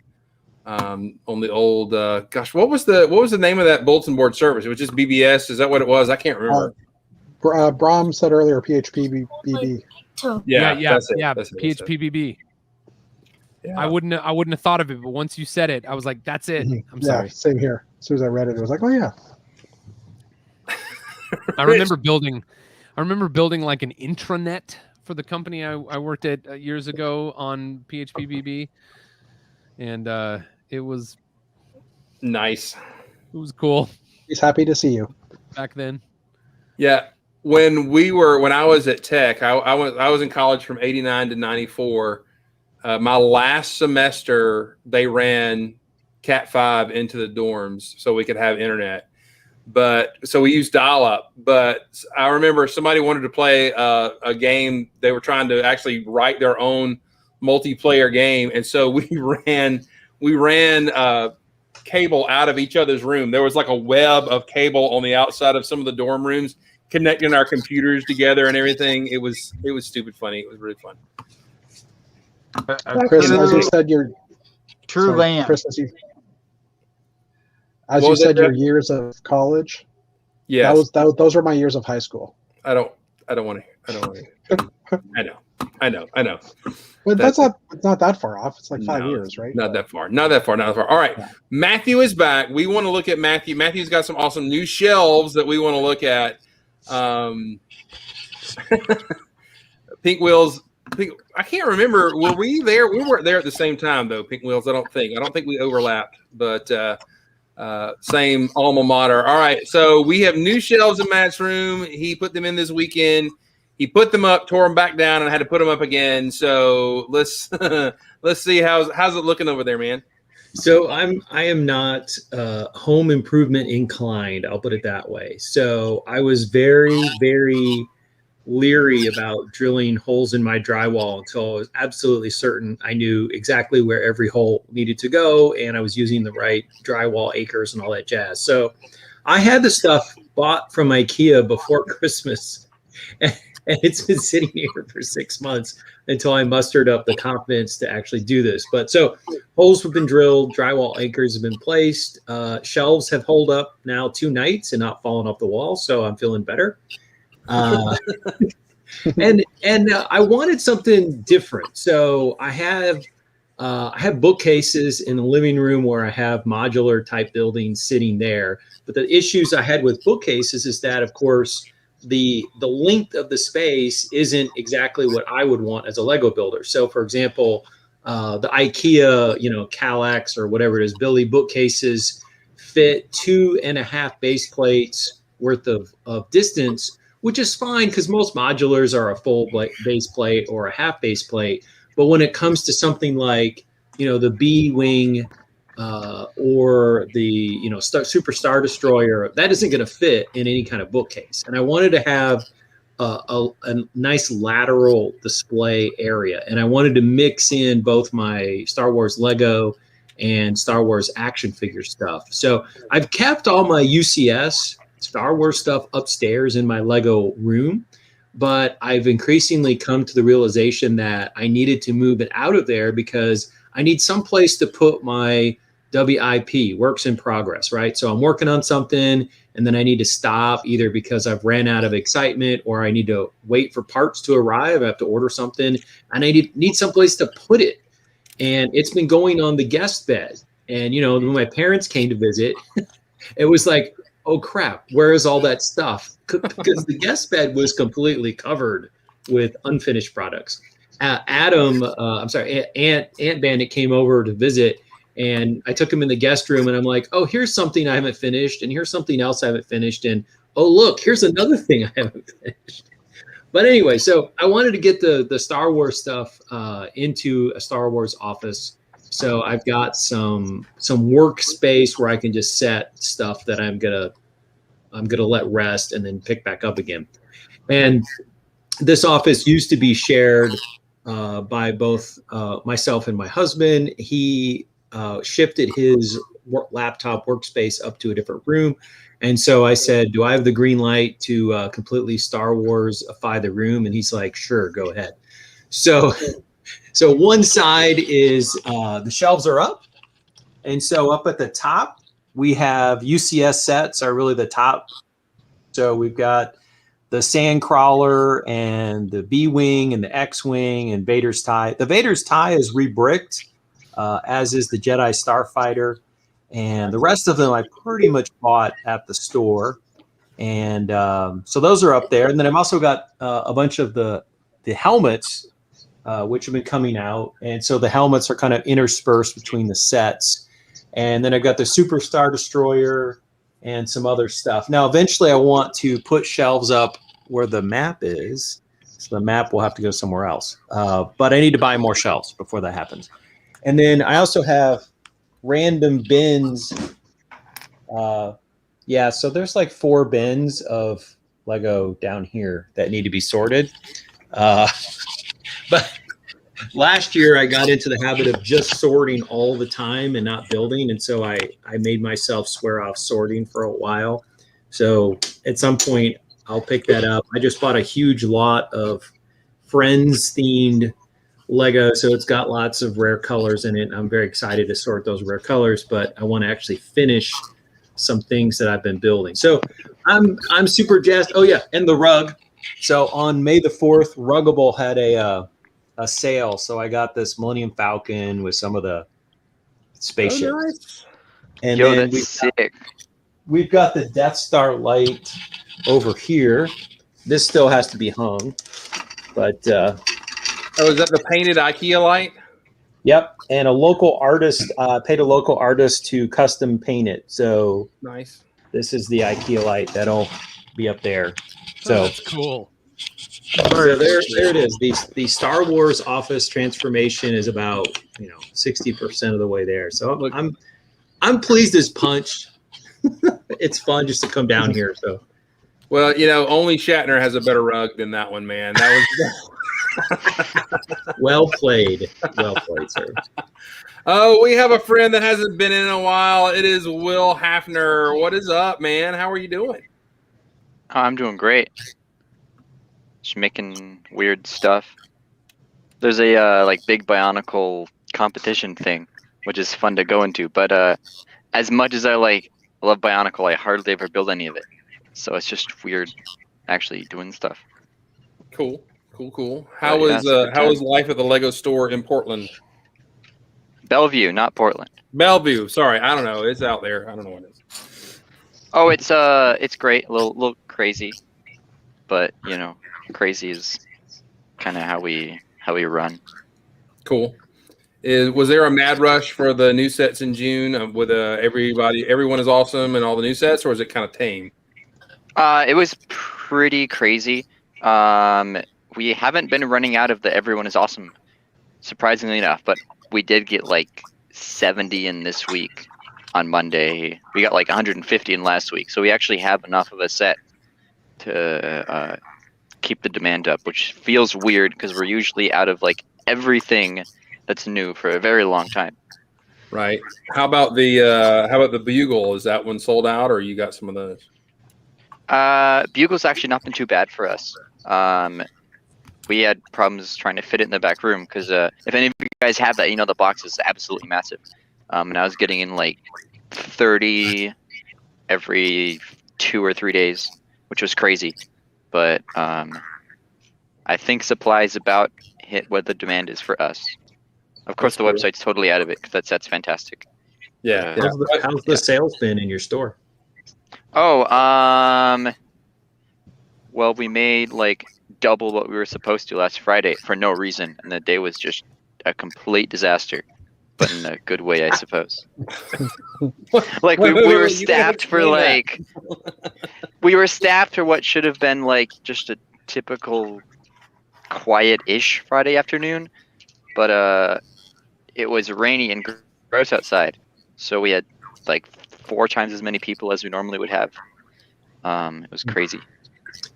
on the old. What was the name of that bulletin board service? It was just BBS. Is that what it was? I can't remember. Brom said earlier PHPBB. Yeah, that's it. PHPBB. Yeah. I wouldn't have thought of it, but once you said it, I was like, "That's it." I'm sorry. Same here. As soon as I read it, it was like, "Oh yeah." I remember building like an intranet for the company I worked at years ago on PHPBB, and it was Nice. It was cool He's happy to see you. back then. Yeah. When I was at Tech, I was in college from 89 to 94. My last semester, they ran Cat 5 into the dorms so we could have internet. So we used dial-up. But I remember somebody wanted to play a game. They were trying to actually write their own multiplayer game, and so we ran cable out of each other's room. There was like a web of cable on the outside of some of the dorm rooms, connecting our computers together and everything. It was stupid funny. It was really fun. Chris, as you said, Land. Chris, as you said, your years of college. Yeah, those were my years of high school. I don't want to. I know. But that's not that far off. It's like 5 years, right? Not that far. All right. Yeah. Matthew is back. We want to look at Matthew. Matthew's got some awesome new shelves that we want to look at. Pink Wheels. I can't remember. Were we there? We weren't there at the same time, though. Pink Wheels. I don't think we overlapped, but same alma mater. All right. So we have new shelves in Matt's room. He put them in this weekend. He put them up, tore them back down, and had to put them up again. So let's see how's it looking over there, man. So I am not home improvement inclined. I'll put it that way. So I was very, very leery about drilling holes in my drywall until I was absolutely certain I knew exactly where every hole needed to go, and I was using the right drywall acres and all that jazz. So I had the stuff bought from IKEA before Christmas. And it's been sitting here for 6 months until I mustered up the confidence to actually do this. But so holes have been drilled, drywall anchors have been placed, shelves have held up now 2 nights and not fallen off the wall, so I'm feeling better. And I wanted something different, so I have bookcases in the living room where I have modular type buildings sitting there. But the issues I had with bookcases is that, of course, the length of the space isn't exactly what I would want as a Lego builder. So, for example, the IKEA, Kallax or whatever it is, Billy bookcases fit 2.5 base plates worth of distance, which is fine because most modulars are a full base plate or a half base plate. But when it comes to something like, the B-Wing or the, Super Star Destroyer, that isn't going to fit in any kind of bookcase. And I wanted to have a nice lateral display area. And I wanted to mix in both my Star Wars Lego and Star Wars action figure stuff. So I've kept all my UCS Star Wars stuff upstairs in my Lego room. But I've increasingly come to the realization that I needed to move it out of there because I need some place to put my WIP, works in progress, right? So I'm working on something and then I need to stop either because I've ran out of excitement or I need to wait for parts to arrive. I have to order something and I need some place to put it. And it's been going on the guest bed. And, when my parents came to visit, it was like, oh crap, where is all that stuff? Because the guest bed was completely covered with unfinished products. Aunt Bandit came over to visit and I took him in the guest room and I'm like, oh, here's something I haven't finished and here's something else I haven't finished. And oh, look, here's another thing I haven't finished. But anyway, so I wanted to get the Star Wars stuff into a Star Wars office. So I've got some workspace where I can just set stuff that I'm gonna let rest and then pick back up again. And this office used to be shared by both myself and my husband. He shifted his laptop workspace up to a different room. And so I said, do I have the green light to completely Star Wars-ify the room? And he's like, sure, go ahead. So one side is the shelves are up. And so up at the top, we have UCS sets are really the top. So we've got the Sandcrawler and the B-Wing and the X-Wing and Vader's TIE. The Vader's TIE is rebricked, as is the Jedi Starfighter. And the rest of them I pretty much bought at the store. And so those are up there. And then I've also got a bunch of the helmets, which have been coming out. And so the helmets are kind of interspersed between the sets. And then I've got the Super Star Destroyer and some other stuff. Now, eventually I want to put shelves up where the map is. So the map will have to go somewhere else. But I need to buy more shelves before that happens. And then I also have random bins. So there's like 4 bins of Lego down here that need to be sorted. But last year I got into the habit of just sorting all the time and not building. And so I made myself swear off sorting for a while. So at some point I'll pick that up. I just bought a huge lot of Friends themed Lego. So it's got lots of rare colors in it. I'm very excited to sort those rare colors, but I want to actually finish some things that I've been building. So I'm super jazzed. Oh yeah. And the rug. So on May the 4th, Ruggable had a sale. So I got this Millennium Falcon with some of the spaceships. Oh, nice. And Yo, then that's sick. we've got the Death Star light over here. This still has to be hung. But Oh, is that the painted IKEA light? yep. And a local artist paid a local artist to custom paint it. So Nice. this is the IKEA light that'll be up there. So That's cool. So there it is. The Star Wars office transformation is about 60% of the way there. So Look. I'm pleased as punch. It's fun just to come down here. So Well, only Shatner has a better rug than that one, man. That was. well played, sir. Oh, we have a friend that hasn't been in a while. It is Will Hafner. What is up, man? How are you doing? Oh, I'm doing great. just making weird stuff. There's a like big Bionicle competition thing, which is fun to go into. But as much as I love Bionicle, I hardly ever build any of it. So it's just weird, actually doing stuff. Cool. Yeah, it's a good How time. is life at the Lego store in Portland? Bellevue, not Portland. Bellevue. Sorry, I don't know. It's out there. I don't know what it is. Oh, it's great. A little crazy, but you know, crazy is kind of how we run. Cool. Was there a mad rush for the new sets in June with everyone is awesome and all the new sets, or is it kind of tame? It was pretty crazy. We haven't been running out of the everyone is awesome, surprisingly enough, but we did get like 70 in this week on Monday. We got like 150 in last week, so we actually have enough of a set to keep the demand up, which feels weird because we're usually out of like everything that's new for a very long time. Right. How about the Bugle? Is that one sold out, or you got some of those? Bugle's actually not been too bad for us. We had problems trying to fit it in the back room because if any of you guys have that, you know the box is absolutely massive. And I was getting in like 30 every 2 or 3 days, which was crazy. But I think supply is about hit what the demand is for us. Of course, the website's totally out of it because that's fantastic. Yeah. How's the sales been in your store? Oh, well, we made like double what we were supposed to last Friday for no reason, and the day was just a complete disaster, but in a good way, I suppose. Like we were staffed for like we were staffed for what should have been like just a typical quiet-ish Friday afternoon, but it was rainy and gross outside, so we had like 4 times as many people as we normally would have. It was crazy.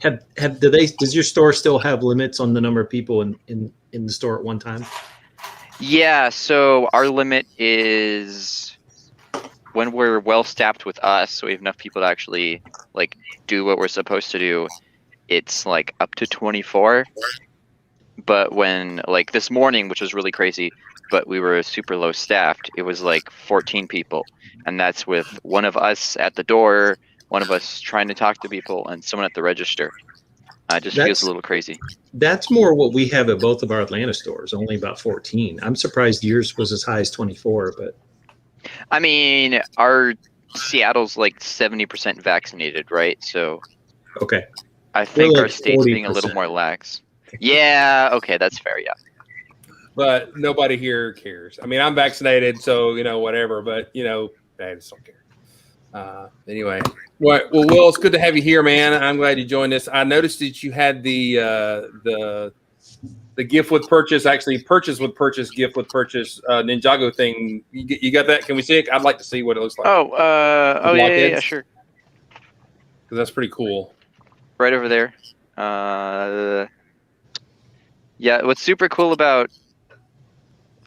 Does your store still have limits on the number of people in the store at one time? Yeah, so our limit is when we're well staffed with us, so we have enough people to actually like do what we're supposed to do. It's like up to 24. But when like this morning, which was really crazy, but we were super low staffed, it was like 14 people, and that's with one of us at the door, one of us trying to talk to people, and someone at the register. It just feels a little crazy. That's more what we have at both of our Atlanta stores, only about 14. I'm surprised yours was as high as 24, but I mean, our Seattle's like 70% vaccinated, right? So okay. I think We're our like state's being a 40%. little more lax. Yeah, okay, that's fair, yeah. But nobody here cares. I mean, I'm vaccinated, so you know, whatever. But you know, I just don't care. Anyway, well, Will, it's good to have you here, man. I'm glad you joined us. I noticed that you had the gift with purchase, actually purchase with purchase, gift with purchase Ninjago thing. You got that? Can we see it? I'd like to see what it looks like. Yeah, sure. Because that's pretty cool. Right over there. Yeah, what's super cool about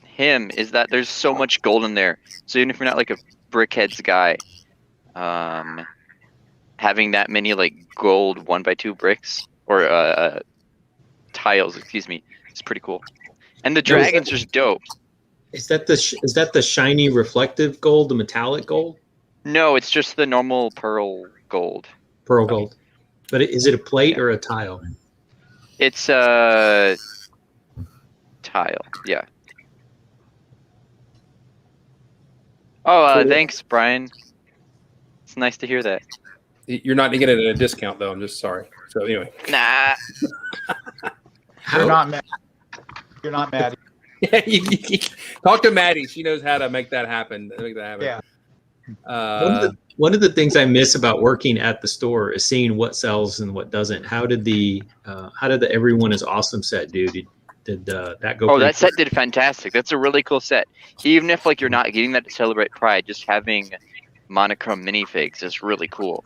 him is that there's so much gold in there. So even if you're not like a brickheads guy, having that many like gold 1x2 bricks or tiles, excuse me, is pretty cool. And the dragon's just dope. Is that the shiny reflective gold, the metallic gold? No, it's just the normal pearl gold. Pearl gold. But is it a plate or a tile? It's a tile, yeah. Oh, Cool. Thanks, Brian. It's nice to hear that. You're not going to get it at a discount, though. I'm just sorry. So anyway. Nah. You're not mad. You're not mad. Yeah, talk to Maddie. She knows how to make that happen. Yeah. One of the things I miss about working at the store is seeing what sells and what doesn't. How did the Everyone is Awesome set do? Did that go? Oh, that set did fantastic. That's a really cool set. Even if like you're not getting that to celebrate Pride, just having monochrome minifigs is really cool.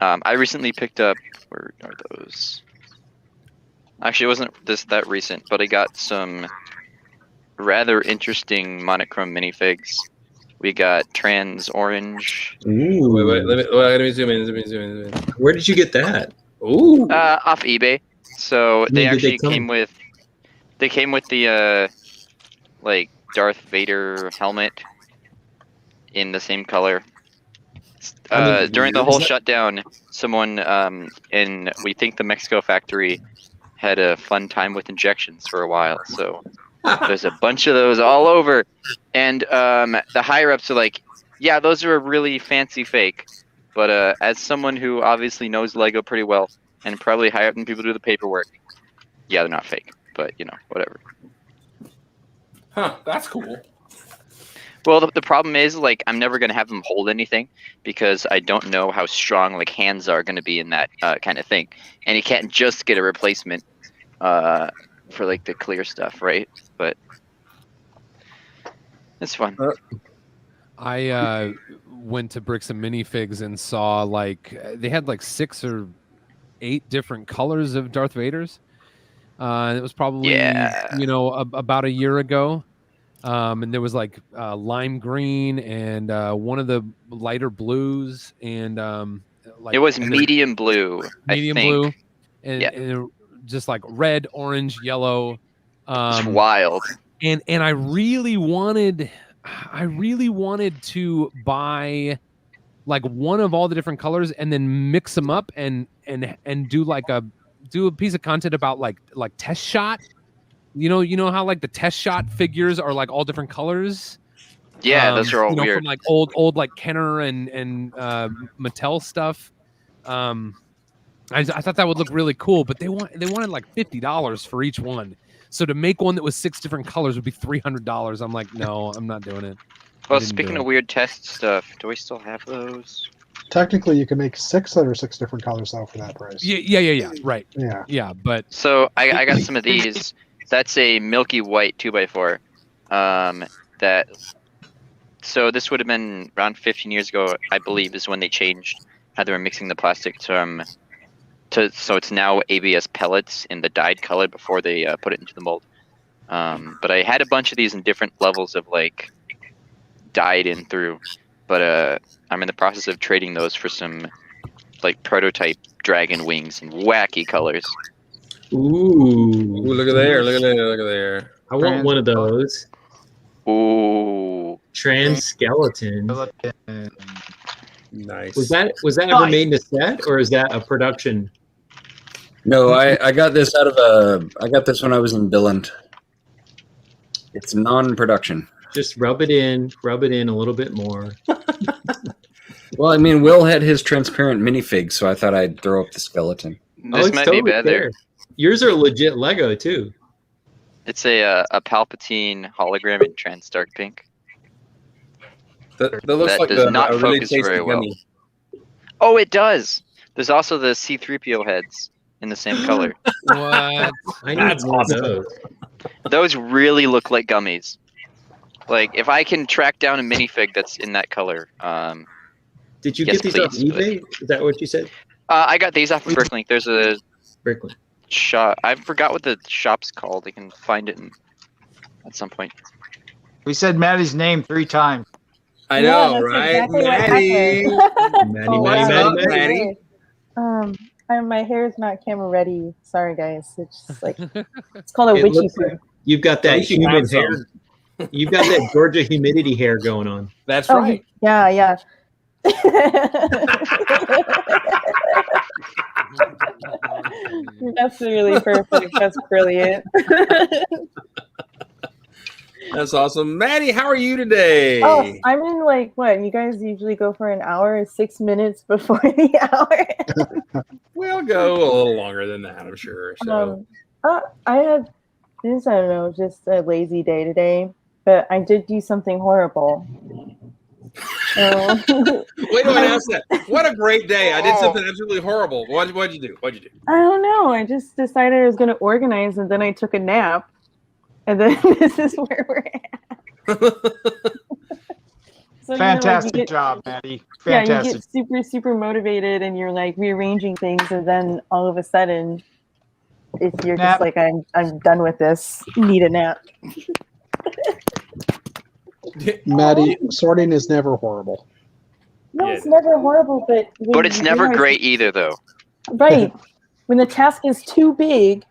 I recently picked up, where are those? Actually, it wasn't that recent, but I got some rather interesting monochrome minifigs. We got trans orange. Ooh. Wait, let me zoom in. Where did you get that? Ooh. Off eBay. So they Did they actually come- came with the like Darth Vader helmet in the same color. During the whole shutdown, someone in we think the Mexico factory had a fun time with injections for a while. So there's a bunch of those all over, and the higher ups are like, "Yeah, those are a really fancy fake." But as someone who obviously knows Lego pretty well and probably higher up than people do the paperwork, yeah, they're not fake. But whatever. Huh, that's cool. Well, the problem is, like, I'm never gonna have them hold anything because I don't know how strong like hands are gonna be in that kind of thing, and you can't just get a replacement for like the clear stuff, right? But it's fun. I went to Bricks and Minifigs and saw like they had like 6 or 8 different colors of Darth Vader's. It was probably about a year ago. And there was like lime green and one of the lighter blues and it was medium blue. Medium I think. blue, and just like red, orange, yellow. It's wild. And I really wanted to buy like one of all the different colors and then mix them up and do a piece of content about like test shot. You know how like the test shot figures are like all different colors. Yeah, those are all weird. From like old like Kenner and Mattel stuff. I thought that would look really cool, but they wanted like $50 for each one. So to make one that was 6 different colors would be $300. I'm like, no, I'm not doing it. Well, speaking of weird test stuff, do we still have those? Technically, you can make 6 that are 6 different colors though for that price. Yeah. Right. Yeah. Yeah, but so I got some of these. That's a milky white 2x4. So this would have been around 15 years ago, I believe, is when they changed how they were mixing the plastic so it's now ABS pellets in the dyed color before they put it into the mold. But I had a bunch of these in different levels of like dyed in through. But I'm in the process of trading those for some like prototype dragon wings in wacky colors. Ooh, Look at there. I want one of those. Ooh. Trans skeleton. Nice. Was that ever made in a set, or is that a production? No, I got this I got this when I was in Billund. It's non-production. Just rub it in a little bit more. Well, I mean, Will had his transparent minifig, so I thought I'd throw up the skeleton. This might be better. Fair. Yours are legit Lego too. It's a Palpatine hologram in trans dark pink. That looks That like does not a really focus tasty very well. gummy. Oh, it does. There's also the C-3PO heads in the same color. what? I need That's one awesome. of those. Those really look like gummies. Like, if I can track down a minifig that's in that color. Did you Yes, get these off please. eBay? Is that what you said? I got these off of Bricklink. There's a Bricklink. shop. I forgot what the shop's called. I can find it at some point. We said Maddie's name 3 times. I Yeah, know, that's right? exactly what Maddie. happened. Maddie, Oh, What's Maddie, up, Maddie. Maddie? My hair is not camera ready. Sorry, guys. It's just like it's called a It witchy looks fur. like you've got that You should human have some. hair. You've got that Georgia humidity hair going on. That's Oh, right. yeah. That's really perfect. That's brilliant. That's awesome. Maddie, how are you today? Oh, I'm in like what? You guys usually go for an hour, 6 minutes before the hour. We'll go a little longer than that, I'm sure. So I had this, I don't know, just a lazy day today, but I did do something horrible. wait till I ask that. What a great day. I did something absolutely horrible. What'd you do? I don't know. I just decided I was going to organize, and then I took a nap, and then this is where we're at. So, Fantastic job, Maddie. Yeah, Fantastic. you get super, super motivated, and you're like rearranging things, and then all of a sudden, you're Nap. just like, I'm done with this. Need a nap. Maddie, sorting is never horrible. No, Yeah. it's never horrible, but But it's never great either, though. Right. when the task is too big,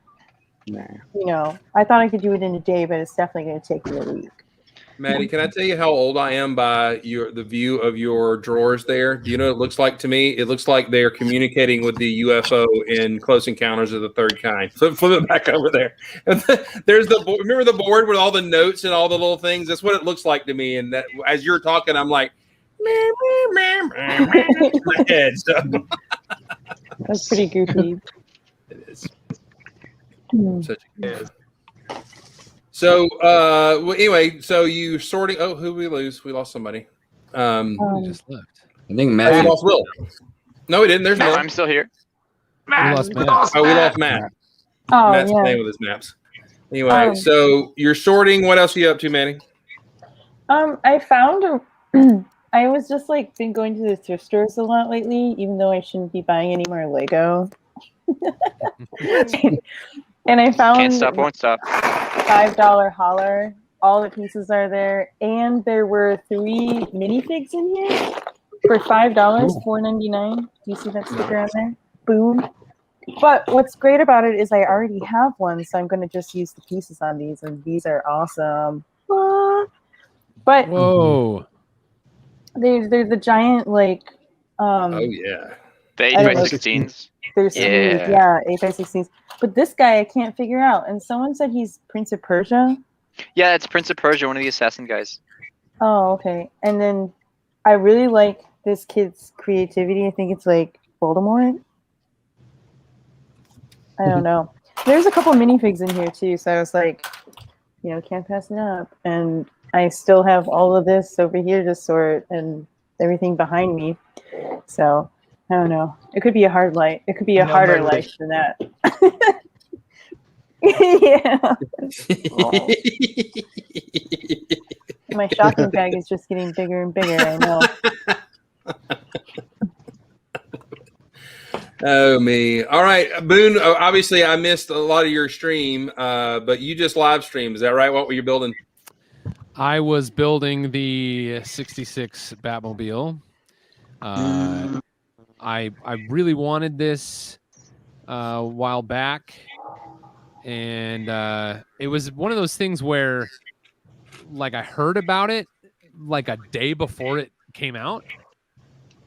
Nah. you know, I thought I could do it in a day, but it's definitely going to take me a week. Maddie, can I tell you how old I am by the view of your drawers there? Do you know what it looks like to me? It looks like they're communicating with the UFO in Close Encounters of the Third Kind. Flip it back over there. There's remember the board with all the notes and all the little things? That's what it looks like to me. And that as you're talking, I'm like, in my head. So. That's pretty goofy. It is. Such a good. So, anyway, so you sorting. Oh, who we lose? We lost somebody. We just left. I think We Matt. lost Will. No, we didn't. There's No, Will. I'm still here. We lost Matt. Oh, we lost Matt. Oh, Matt's yeah. playing with his maps. Anyway, so you're sorting. What else are you up to, Manny? I found I was just like been going to the thrift stores a lot lately, even though I shouldn't be buying any more Lego. And I found Can't stop, won't stop. $5 hauler. All the pieces are there, and there were 3 minifigs in here for $5, $4.99. Do you see that sticker on there? Boom. But what's great about it is I already have one, so I'm going to just use the pieces on these, and these are awesome. But Whoa. they're the giant like Oh yeah, The I don't know. 8x16s. There's Yeah. 8x16s. But this guy I can't figure out. And someone said he's Prince of Persia. Yeah, it's Prince of Persia, one of the assassin guys. Oh, okay. And then I really like this kid's creativity. I think it's like Voldemort. I don't know. There's a couple minifigs in here too, so I was like, you know, can't pass it up. And I still have all of this over here to sort and everything behind me. So I don't know. It could be a hard life. It could be a harder life than that. Yeah. Oh. My shopping bag is just getting bigger and bigger. I know. Oh me. All right, Boone. Obviously, I missed a lot of your stream, but you just live streamed. Is that right? What were you building? I was building the 66 Batmobile. I really wanted this a while back, and it was one of those things where, like, I heard about it like a day before it came out,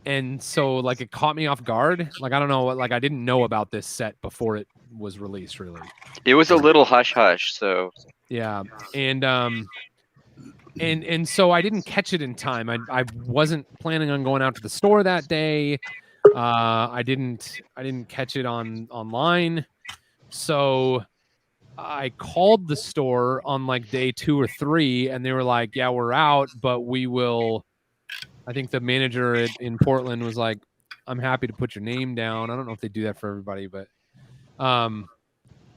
and so like it caught me off guard. Like I don't know, like I didn't know about this set before it was released. Really, it was a little hush hush. So yeah, and so I didn't catch it in time. I wasn't planning on going out to the store that day. I didn't catch it online. So I called the store on like day 2 or 3, and they were like, "Yeah, we're out, but we will." I think the manager in Portland was like, "I'm happy to put your name down." I don't know if they do that for everybody, but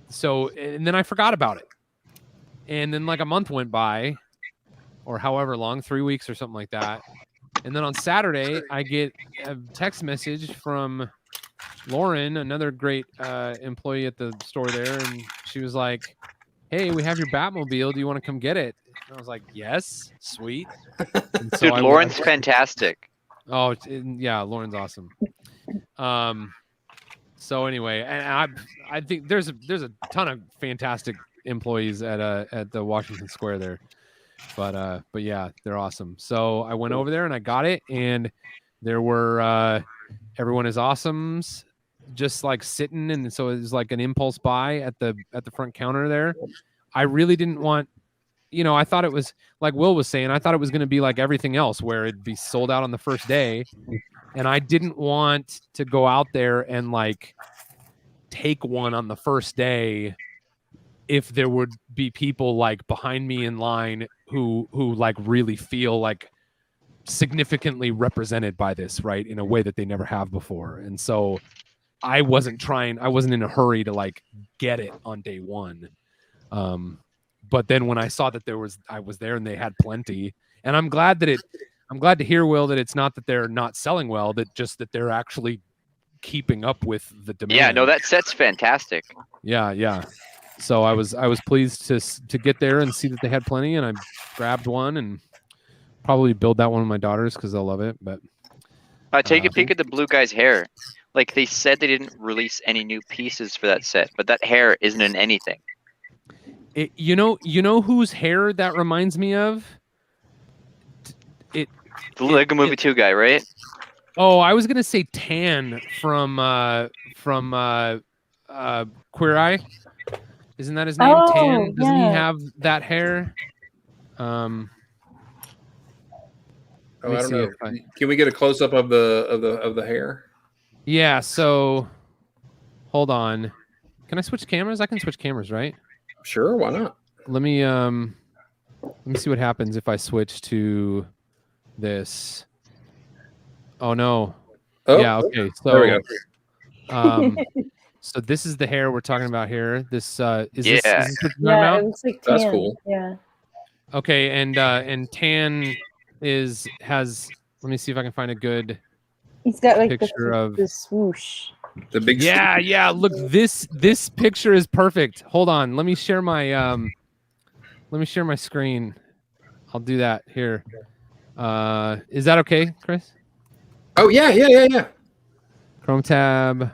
so and then I forgot about it, and then like a month went by, or however long, 3 weeks or something like that. And then on Saturday, I get a text message from Lauren, another great employee at the store there. And she was like, "Hey, we have your Batmobile. Do you want to come get it?" And I was like, "Yes, sweet." And so dude, Lauren's fantastic. Oh, yeah, Lauren's awesome. So anyway, and I think there's a ton of fantastic employees at the Washington Square there. But yeah, they're awesome. So I went over there and I got it, and there were everyone is awesomes just like sitting, and so it was like an impulse buy at the front counter there. I really didn't want, I thought it was like Will was saying, I thought it was going to be like everything else where it'd be sold out on the first day, and I didn't want to go out there and like take one on the first day if there would be people like behind me in line who like really feel like significantly represented by this, right, in a way that they never have before. And so I wasn't in a hurry to like get it on day one. But then when I saw that I was there and they had plenty, and I'm glad to hear, Will, that it's not that they're not selling well, that they're actually keeping up with the demand. Yeah, no, that set's fantastic. Yeah. So I was pleased to get there and see that they had plenty, and I grabbed one and probably build that one with my daughters because they'll love it. But take a peek at the blue guy's hair. Like they said they didn't release any new pieces for that set, but that hair isn't in anything. You know whose hair that reminds me of? The Lego Movie 2 guy, right? Oh, I was gonna say Tan from Queer Eye. Isn't that his name? Oh, Tan? Doesn't he yeah. have that hair? Oh, I don't know. Can we get a close up of the hair? Yeah. So, hold on. Can I switch cameras? I can switch cameras, right? Sure. Why not? Let me see what happens if I switch to this. Oh no. Oh, yeah. Okay. So there we go. So this is the hair we're talking about here. This is Yeah. this what you're talking Yeah, about? it looks like That's tan. cool. Yeah. Okay, and Tan has. Let me see if I can find a good He's got like picture of the swoosh. The big. Yeah. Look, this picture is perfect. Hold on, let me share my screen. I'll do that here. Is that okay, Chris? Oh yeah. Chrome tab.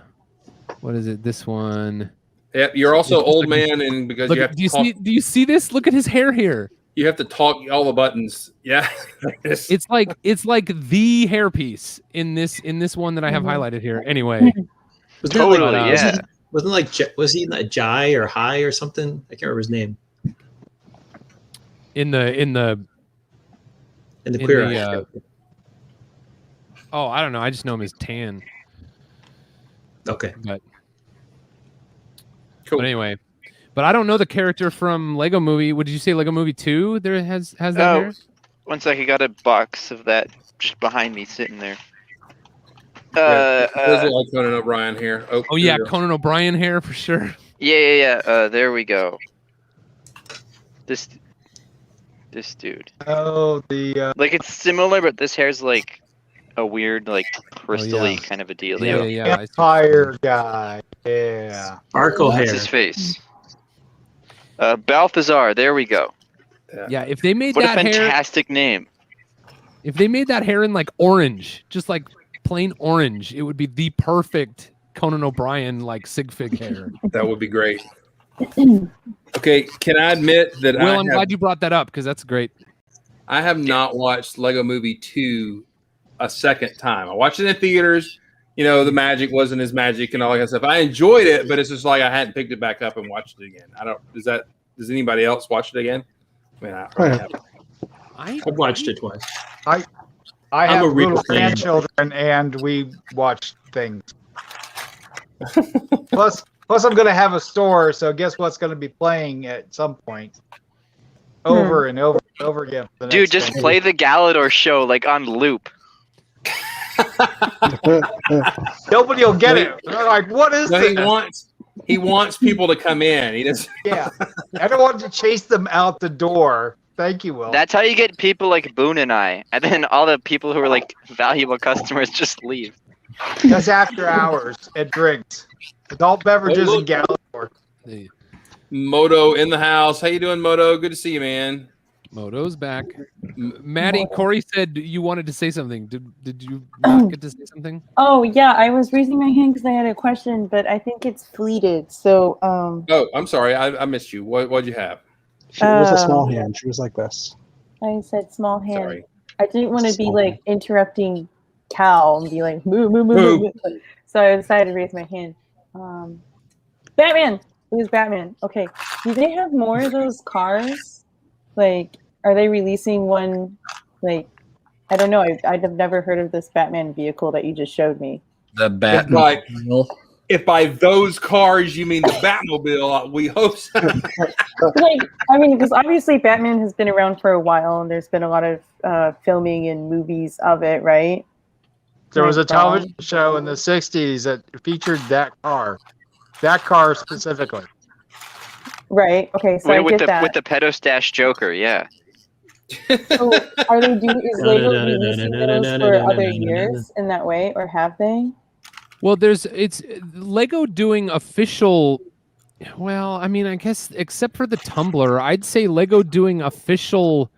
What is it? This one. Yep. You're also old man, and because Look, you have to do you see this? Look at his hair here. you have to talk all the buttons. Yeah. It's like the hairpiece in this one that I have highlighted here. Anyway, Totally, yeah. Was he like Jai or Hai or something? I can't remember his name. in the Queer the, Eye. oh, I don't know. I just know him as Tan. Okay. But Cool. But anyway, but I don't know the character from Lego Movie. What did you say? Lego Movie 2? There has that hair? One sec, I got a box of that just behind me sitting there. Those are like Conan O'Brien here. Oh yeah, Conan O'Brien hair for sure. Yeah. There we go. This dude. Oh, the Like it's similar, but this hair's like a weird, like crystally kind of a deal. Yeah. Empire guy. Yeah. Sparkle hair. That's his face. Balthazar. There we go. Yeah, if they made What a that hair, fantastic name. if they made that hair in like orange, just like plain orange, it would be the perfect Conan O'Brien like sig fig hair. That would be great. Okay, can I admit that Will, I'm glad you brought that up because that's great. I have not watched Lego Movie 2 a second time. I watched it in theaters. You know, the magic wasn't as magic and all that kind of stuff. I enjoyed it, but it's just like I hadn't picked it back up and watched it again. Does anybody else watch it again? I mean, I've watched it twice. I I'm have a real little fan. grandchildren, and we watch things. Plus, I'm going to have a store, so guess what's going to be playing at some point, over and over and over again. For the Dude, next just day. play the Galidor show like on loop. Nobody will get it. They're like, what is No, this? he wants people to come in. He doesn't. Yeah, I don't want to chase them out the door. Thank you, Will. That's how you get people like Boone and I, and then all the people who are like valuable customers just leave. That's after hours at drinks. Adult beverages Oh, and Galidor. Moto in the house. How you doing, Moto? Good to see you, man. Moto's back. Maddie, Corey said you wanted to say something. Did you not get to say something? Oh yeah, I was raising my hand because I had a question, but I think it's fleeted. So Oh, I'm sorry. I missed you. What'd you have? She was a small hand. She was like this. I said small hand. Sorry. I didn't want to be Small like interrupting Cal and be like moo moo moo moo. moo. So I decided to raise my hand. Batman. It was Batman. Okay. Do they have more of those cars? Like, are they releasing one? Like, I don't know. I've never heard of this Batman vehicle that you just showed me. The Like, if by those cars you mean the Batmobile, we hope so. Like, I mean, because obviously Batman has been around for a while, and there's been a lot of filming and movies of it, right? There was a television show in the 60s that featured that car specifically. Right. Okay. So Wait, I with get that. the pedo stash Joker, yeah. So are they doing? Is Lego releasing those for other years in that way, or have they? Well, it's Lego doing official. Well, I mean, I guess except for the Tumblr, I'd say Lego doing official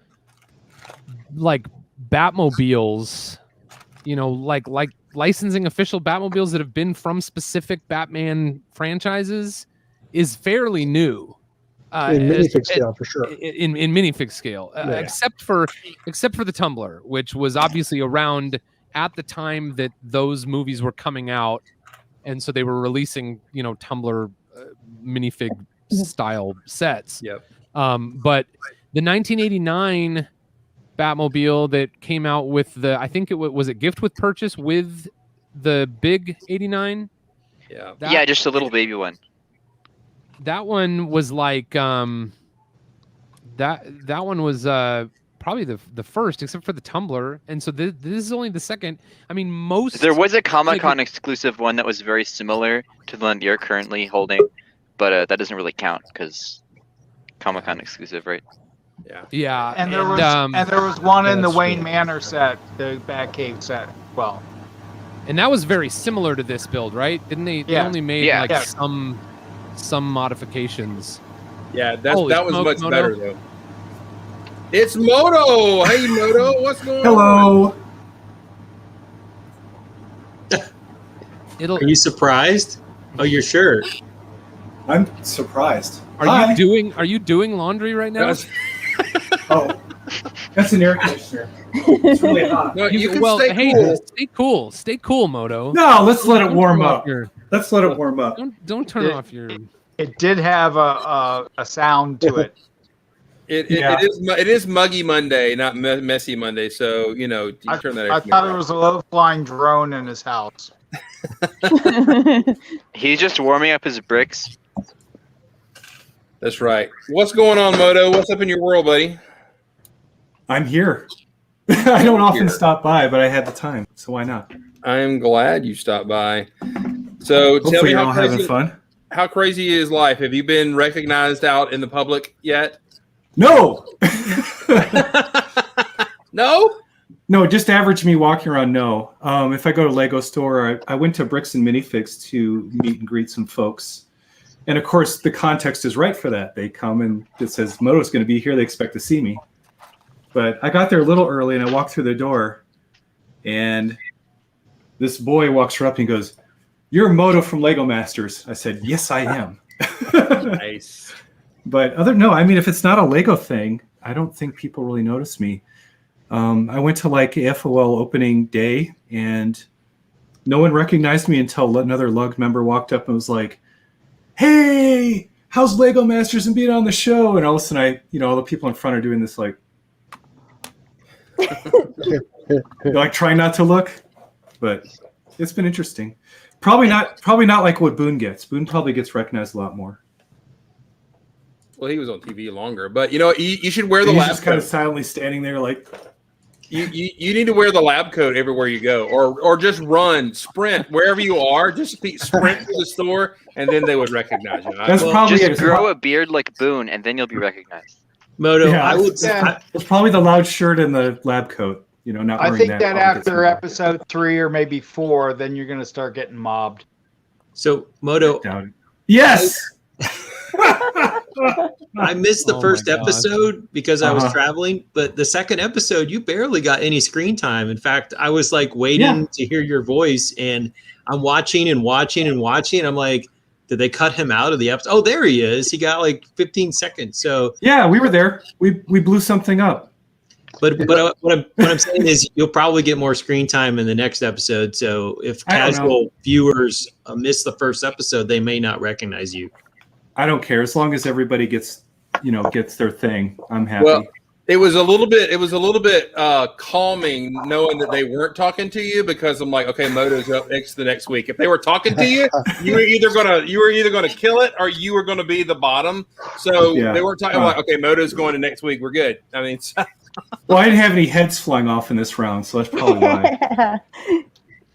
like Batmobiles. You know, like licensing official Batmobiles that have been from specific Batman franchises is fairly new. In minifig scale, for sure. In minifig scale, except for the Tumbler, which was obviously around at the time that those movies were coming out, and so they were releasing, Tumbler minifig style sets. Yep. But the 1989 Batmobile that came out with I think it was a gift with purchase with the big 89. Yeah. Just a little baby one. That one was like that one was probably the first, except for the Tumbler, and so this is only the second. I mean, there was a Comic-Con exclusive one that was very similar to the one you're currently holding, but that doesn't really count because Comic-Con exclusive, right? Yeah. And there was one in the Wayne Manor set, the Batcave set. Well, and that was very similar to this build, right? Didn't they? They only made some modifications. Yeah, that was much Moto. Better though. It's Moto. Hey Moto, what's going on? Hello. Are you surprised? Oh, you're sure? I'm surprised. Are you doing laundry right now? Oh, that's an air conditioner. It's really hot. No, you can stay cool. Stay cool. Stay cool, Moto. No, let's let it warm up. Let's let it warm up. Don't turn off your. It did have a sound to it. It is Muggy Monday, not Messy Monday. So you turn that. I thought it was a low-flying drone in his house. He's just warming up his bricks. That's right. What's going on, Moto? What's up in your world, buddy? I'm here. I don't often stop by, but I had the time, so why not? I'm glad you stopped by. So hopefully tell me you're all having fun. How crazy is life? Have you been recognized out in the public yet? No. No? No, just average me walking around. No. If I go to Lego store, I went to Bricks and Minifigs to meet and greet some folks. And of course, the context is right for that. They come and it says, Moto's going to be here. They expect to see me. But I got there a little early and I walked through the door. And this boy walks right up and goes, "You're Moto from Lego Masters." I said, "Yes, I am." Nice. But if it's not a Lego thing, I don't think people really notice me. I went to like AFOL opening day and no one recognized me until another lug member walked up and was like, "Hey, how's Lego Masters and being on the show?" And all of a sudden all the people in front are doing this like, like trying not to look, but it's been interesting. Probably not like what Boone gets. Boone probably gets recognized a lot more. Well, he was on TV longer, but you should wear the lab coat. He's just kind of silently standing there like. You need to wear the lab coat everywhere you go, or just sprint wherever you are. Just sprint to the store, and then they would recognize you. Just grow a beard like Boone, and then you'll be recognized. Moto, yeah, it's probably the loud shirt and the lab coat. Not I wearing think that after episode 3 or maybe 4, then you're going to start getting mobbed. So Moto, yes. I missed the first episode because I was traveling, but the second episode, you barely got any screen time. In fact, I was like waiting to hear your voice, and I'm watching and watching and watching. I'm like, did they cut him out of the episode? Oh, there he is. He got like 15 seconds. So yeah, we were there. We blew something up. But what I'm saying is you'll probably get more screen time in the next episode. So if casual viewers miss the first episode, they may not recognize you. I don't care as long as everybody gets their thing. I'm happy. Well, it was a little bit calming knowing that they weren't talking to you, because I'm like, okay, Moto's up next the next week. If they were talking to you, you were either gonna kill it or you were gonna be the bottom. So they weren't talking like, okay, Moto's going to next week. We're good. I mean, well, I didn't have any heads flying off in this round, so that's probably why.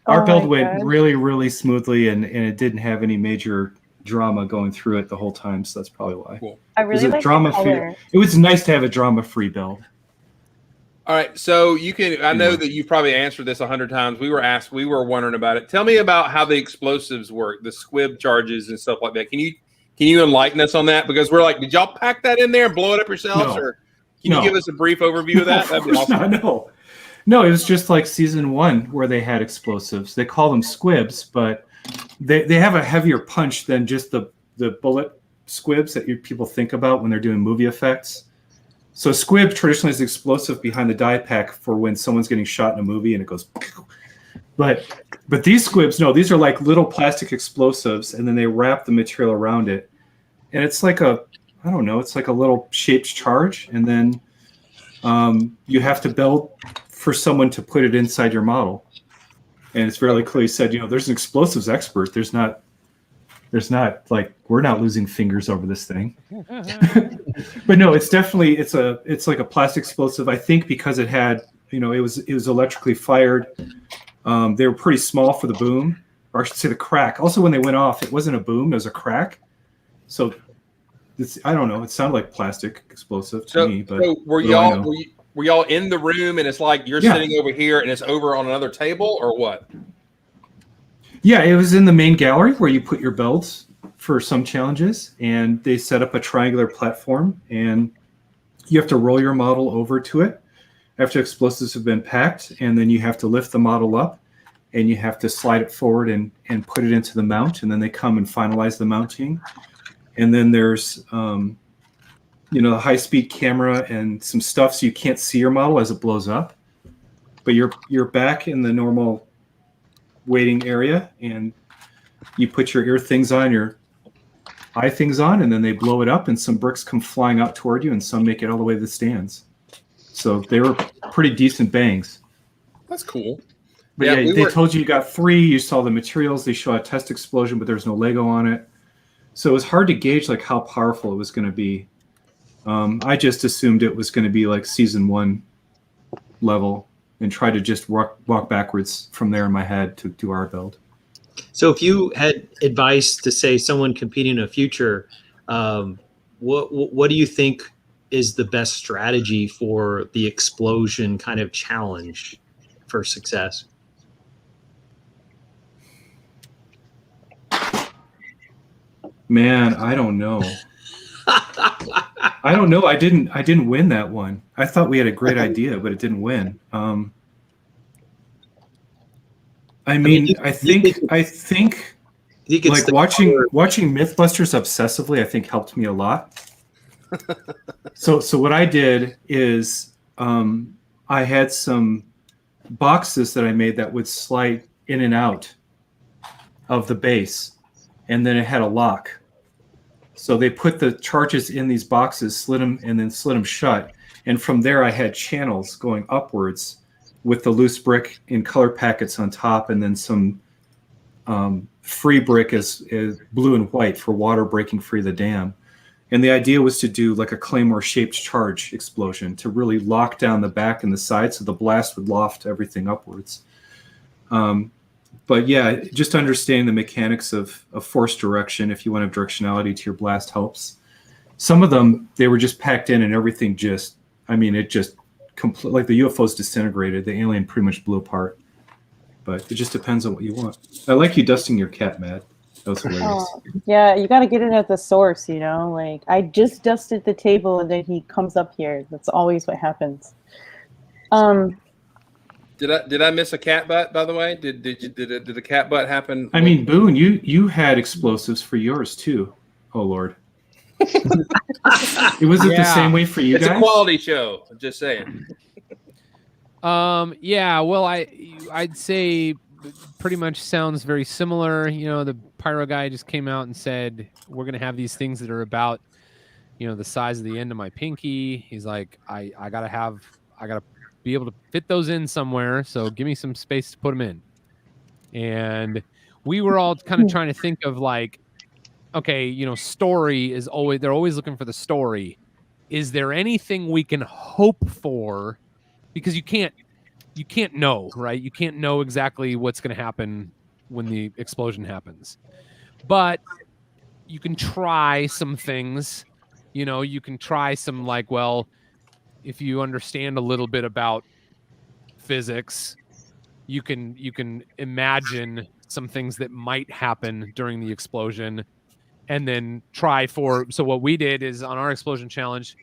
Our build went really, really smoothly, and it didn't have any major drama going through it the whole time, so that's probably why. Cool. I really like the color. It was nice to have a drama-free build. All right, so you can. I know that you've probably answered this 100 times. We were wondering about it. Tell me about how the explosives work, the squib charges and stuff like that. Can you enlighten us on that? Because we're like, did y'all pack that in there and blow it up yourselves, or can you give us a brief overview of that? That'd be awesome. No, it was just like season 1 where they had explosives. They call them squibs, but they have a heavier punch than just the bullet squibs that people think about when they're doing movie effects. So squib traditionally is explosive behind the die pack for when someone's getting shot in a movie and it goes pew. But these squibs, no, these are like little plastic explosives, and then they wrap the material around it. And it's like it's like a little shaped charge, and then you have to build for someone to put it inside your model. And it's very clearly said, there's an explosives expert. There's not like, we're not losing fingers over this thing. But no, it's definitely it's like a plastic explosive. I think because it had, it was electrically fired. They were pretty small for the boom, or I should say the crack. Also, when they went off, it wasn't a boom; it was a crack. So I don't know. It sounded like plastic explosive to me. But so were y'all in the room, and it's like you're sitting over here, and it's over on another table, or what? Yeah, it was in the main gallery where you put your builds for some challenges, and they set up a triangular platform, and you have to roll your model over to it after explosives have been packed, and then you have to lift the model up, and you have to slide it forward and put it into the mount, and then they come and finalize the mounting. And then there's a high-speed camera and some stuff so you can't see your model as it blows up. But you're back in the normal waiting area, and you put your ear things on, your eye things on, and then they blow it up, and some bricks come flying out toward you, and some make it all the way to the stands. So they were pretty decent bangs. That's cool. But they told you got 3. You saw the materials. They show a test explosion, but there's no Lego on it. So it was hard to gauge like how powerful it was going to be. I just assumed it was going to be like season 1 level and try to just walk backwards from there in my head to do our build. So if you had advice to say someone competing in a future, what do you think is the best strategy for the explosion kind of challenge for success? Man, I don't know. I don't know. I didn't win that one. I thought we had a great idea, but it didn't win. I think like watching Mythbusters obsessively, I think helped me a lot. So what I did is I had some boxes that I made that would slide in and out of the base, and then it had a lock. So they put the charges in these boxes, slid them shut, and from there I had channels going upwards with the loose brick in color packets on top, and then some free brick as blue and white for water breaking free the dam. And the idea was to do like a claymore-shaped charge explosion to really lock down the back and the side so the blast would loft everything upwards. But yeah, just understanding the mechanics of force direction, if you want to have directionality to your blast, helps. Some of them, they were just packed in and everything just like the UFOs disintegrated. The alien pretty much blew apart. But it just depends on what you want. I like you dusting your cat, Matt. That was hilarious. Oh, yeah, you got to get it at the source, Like, I just dusted the table and then he comes up here. That's always what happens. Did I miss a cat butt, by the way? Did the cat butt happen? I mean, Boone, you had explosives for yours too. Oh Lord. It wasn't the same way for you guys? It's a quality show. I'm just saying. Yeah, well, I'd say pretty much sounds very similar. The pyro guy just came out and said, we're going to have these things that are about, the size of the end of my pinky. He's like, I gotta be able to fit those in somewhere. So give me some space to put them in. And we were all kind of trying to think of like, okay, story is they're always looking for the story. Is there anything we can hope for? Because you can't know, right? You can't know exactly what's going to happen when the explosion happens. But you can try some things. You can try some like, well, if you understand a little bit about physics, you can imagine some things that might happen during the explosion, and then try for. So what we did is on our explosion challenge,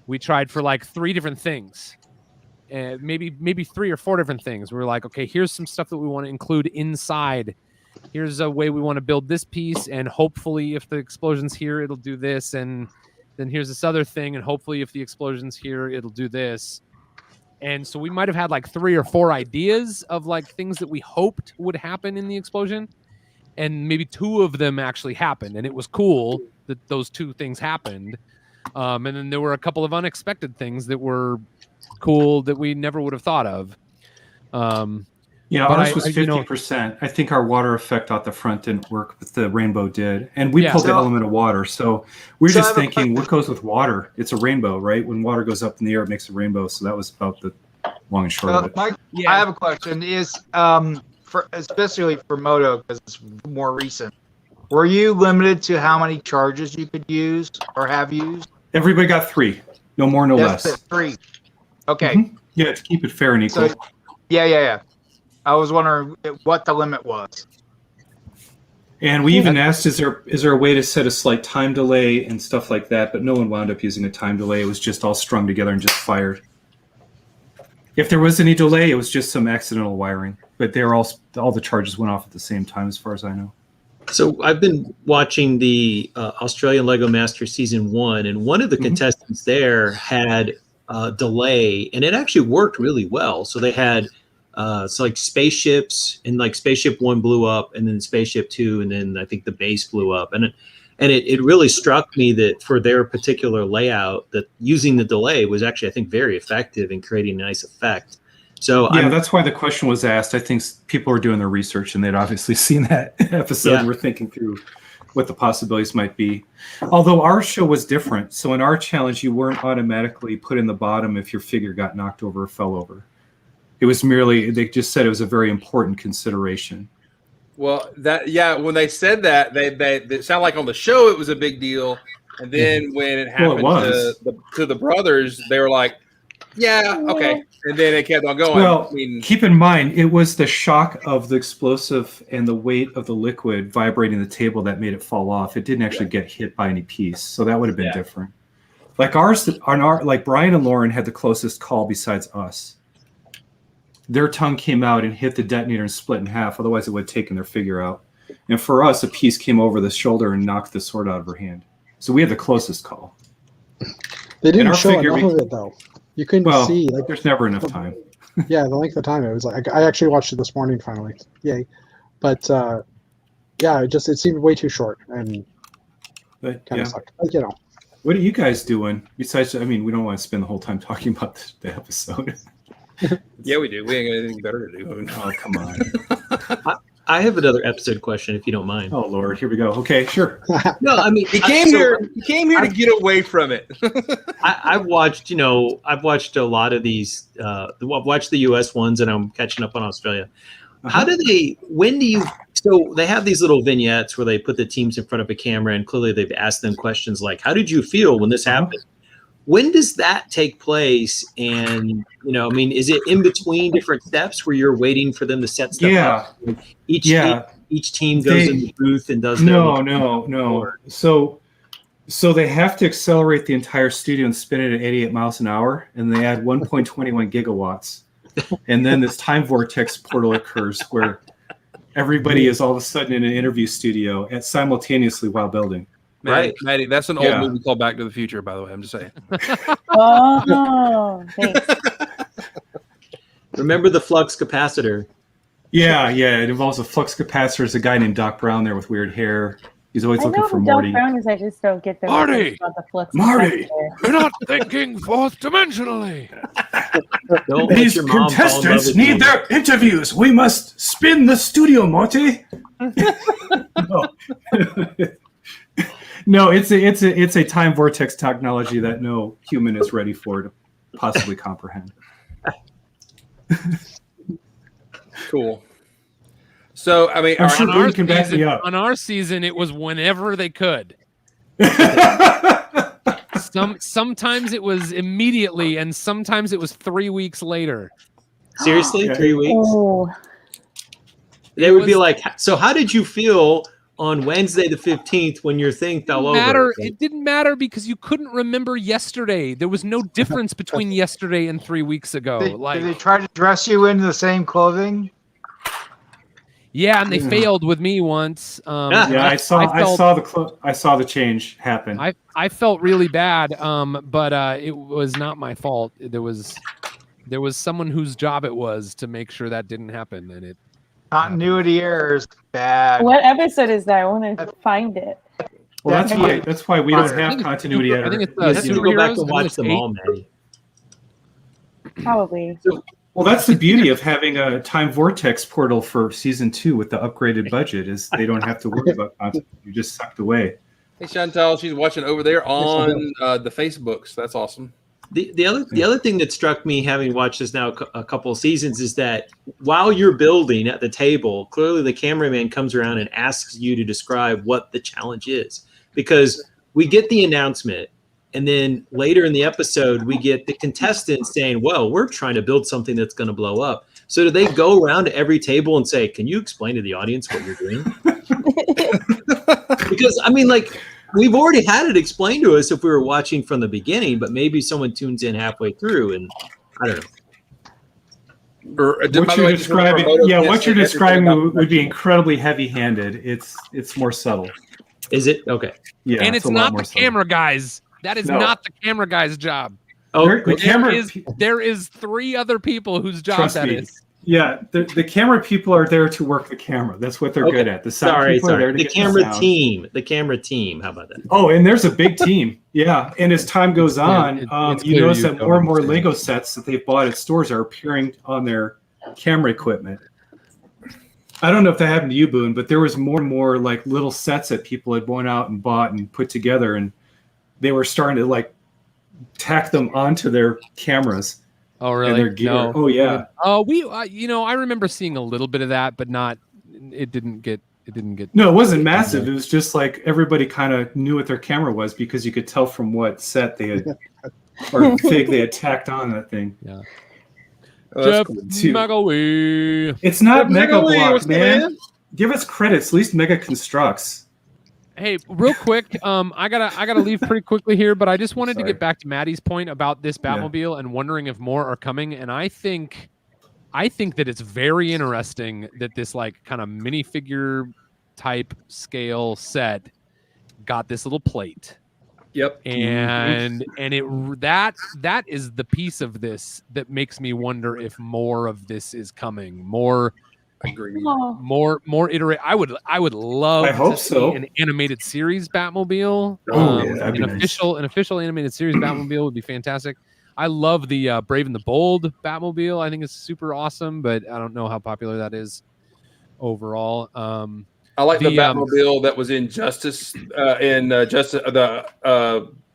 we tried for like 3 different things. maybe 3 or 4 different things. We're like, okay, here's some stuff that we want to include inside. Here's a way we want to build this piece, and hopefully if the explosion's here, it'll do this, and then here's this other thing, and hopefully if the explosion's here, it'll do this. And so we might have had like 3 or 4 ideas of like things that we hoped would happen in the explosion, and maybe 2 of them actually happened, and it was cool that those 2 things happened. And then there were a couple of unexpected things that were cool that we never would have thought of. Ours was 50%. I think our water effect out the front didn't work, but the rainbow did. And we pulled the element of water. So we're just thinking, what goes with water? It's a rainbow, right? When water goes up in the air, it makes a rainbow. So that was about the long and short of it. Mike, I have a question. Is especially for Moto, because it's more recent, were you limited to how many charges you could use or have used? Everybody got 3. No more, no less. 3. Okay. Mm-hmm. Yeah, to keep it fair and equal. So, yeah. I was wondering what the limit was. And we even asked, is there a way to set a slight time delay and stuff like that? But no one wound up using a time delay. It was just all strung together and just fired. If there was any delay, it was just some accidental wiring. But they were all the charges went off at the same time, as far as I know. So I've been watching the Australian Lego Masters Season 1, and one of the contestants there had a delay, and it actually worked really well. So they had like spaceships, and like Spaceship 1 blew up, and then Spaceship 2, and then I think the base blew up. And it really struck me that for their particular layout, that using the delay was actually, I think, very effective in creating a nice effect. So that's why the question was asked. I think people were doing their research, and they'd obviously seen that episode and were thinking through what the possibilities might be. Although our show was different. So in our challenge, you weren't automatically put in the bottom if your figure got knocked over or fell over. It was merely, they just said it was a very important consideration. Well, when they said that, they sounded like on the show it was a big deal. And then when it happened to the brothers, they were like, yeah, okay. And then it kept on going. Well, keep in mind, it was the shock of the explosive and the weight of the liquid vibrating the table that made it fall off. It didn't actually get hit by any piece. So that would have been different. Like ours, like Brian and Lauren had the closest call besides us. Their tongue came out and hit the detonator and split in half. Otherwise, it would have taken their figure out. And for us, a piece came over the shoulder and knocked the sword out of her hand. So we had the closest call. They didn't show enough of it, though. You couldn't see. Like, there's never enough time. Yeah, the length of time. It was like I actually watched it this morning finally. Yay! But it seemed way too short and kind of sucked. But, what are you guys doing? Besides, we don't want to spend the whole time talking about the episode. Yeah, we do. We ain't got anything better to do. Oh, come on. I have another episode question, if you don't mind. Oh Lord, here we go. Okay, sure. No, he came here to get away from it. I've watched a lot of these. I've watched the U.S. ones, and I'm catching up on Australia. So they have these little vignettes where they put the teams in front of a camera, and clearly they've asked them questions like, "How did you feel when this happened?" When does that take place? And, is it in between different steps where you're waiting for them to set stuff up? Each team goes in the booth and does No. So they have to accelerate the entire studio and spin it at 88 miles an hour, and they add 1.21 gigawatts. And then this time vortex portal occurs where everybody is all of a sudden in an interview studio simultaneously while building. Maddie, that's an old movie called Back to the Future, by the way. I'm just saying. Oh, thanks. Remember the flux capacitor? Yeah. It involves a flux capacitor. There's a guy named Doc Brown there with weird hair. He's always looking for Morty. Doc Brown is, I just don't get the Marty! about the flux Marty! capacitor. You're not thinking fourth dimensionally. These contestants need their interviews. We must spin the studio, Morty. No, it's a time vortex technology that no human is ready for to possibly comprehend. Cool. So, I'm sure Boone can back me up. On our season, it was whenever they could. Sometimes it was immediately, and sometimes it was 3 weeks later. Seriously, 3 weeks? Oh. They would be like, so how did you feel on Wednesday the 15th when your thing fell over. It didn't matter because you couldn't remember yesterday. There was no difference between yesterday and 3 weeks ago. Did they try to dress you in the same clothing? Yeah, and they failed with me once. Yeah, I saw the change happen. I felt really bad, but it was not my fault. There was someone whose job it was to make sure that didn't happen, and it Continuity errors, bad. What episode is that? I want to find it. Well, that's why we don't have continuity error. I think it's You have to go back Superheroes. and watch them all, Maddie. Probably. Well, that's the beauty of having a time vortex portal for season 2 with the upgraded budget is they don't have to worry about continuity. You're just sucked away. Hey, Chantal, she's watching over there on the Facebooks. That's awesome. The other thing that struck me, having watched this now a couple of seasons, is that while you're building at the table, clearly the cameraman comes around and asks you to describe what the challenge is. Because we get the announcement, and then later in the episode, we get the contestants saying, well, we're trying to build something that's going to blow up. So do they go around to every table and say, can you explain to the audience what you're doing? Because, I mean, like, we've already had it explained to us if we were watching from the beginning, but maybe someone tunes in halfway through, and I don't know. What you're describing would be incredibly heavy-handed. It's more subtle. Is it? Okay. Yeah, and it's not the camera guys. That is not the camera guy's job. Oh, there is 3 other people whose job Trust that me. is. Yeah, the camera people are there to work the camera. That's what they're good at. The sound people are there to the get camera the sound. team. The camera team. How about that? Oh, and there's a big team. Yeah, and as time goes on, you notice that more and more Lego sets that they've bought at stores are appearing on their camera equipment. I don't know if that happened to you, Boone, but there was more and more like little sets that people had went out and bought and put together, and they were starting to like tack them onto their cameras. Oh, really? And their gear. No. Oh, yeah. I remember seeing a little bit of that, but not. It didn't get. No, it wasn't massive. It was just like everybody kind of knew what their camera was because you could tell from what set they had or fig they had tacked on that thing. Yeah. Jeff Magawee. It's not Mega Magawee, Block, what's man. going on? Give us credits. At least Mega Constructs. Hey, real quick, I gotta leave pretty quickly here, but I just wanted to get back to Maddie's point about this Batmobile and wondering if more are coming. And I think that it's very interesting that this like kind of minifigure type scale set got this little plate. Yep. And that is the piece of this that makes me wonder if more of this is coming. More iterate. I would love to see an animated series Batmobile. An official animated series Batmobile would be fantastic. I love the Brave and the Bold Batmobile. I think it's super awesome, but I don't know how popular that is overall. I like the Batmobile that was in Justice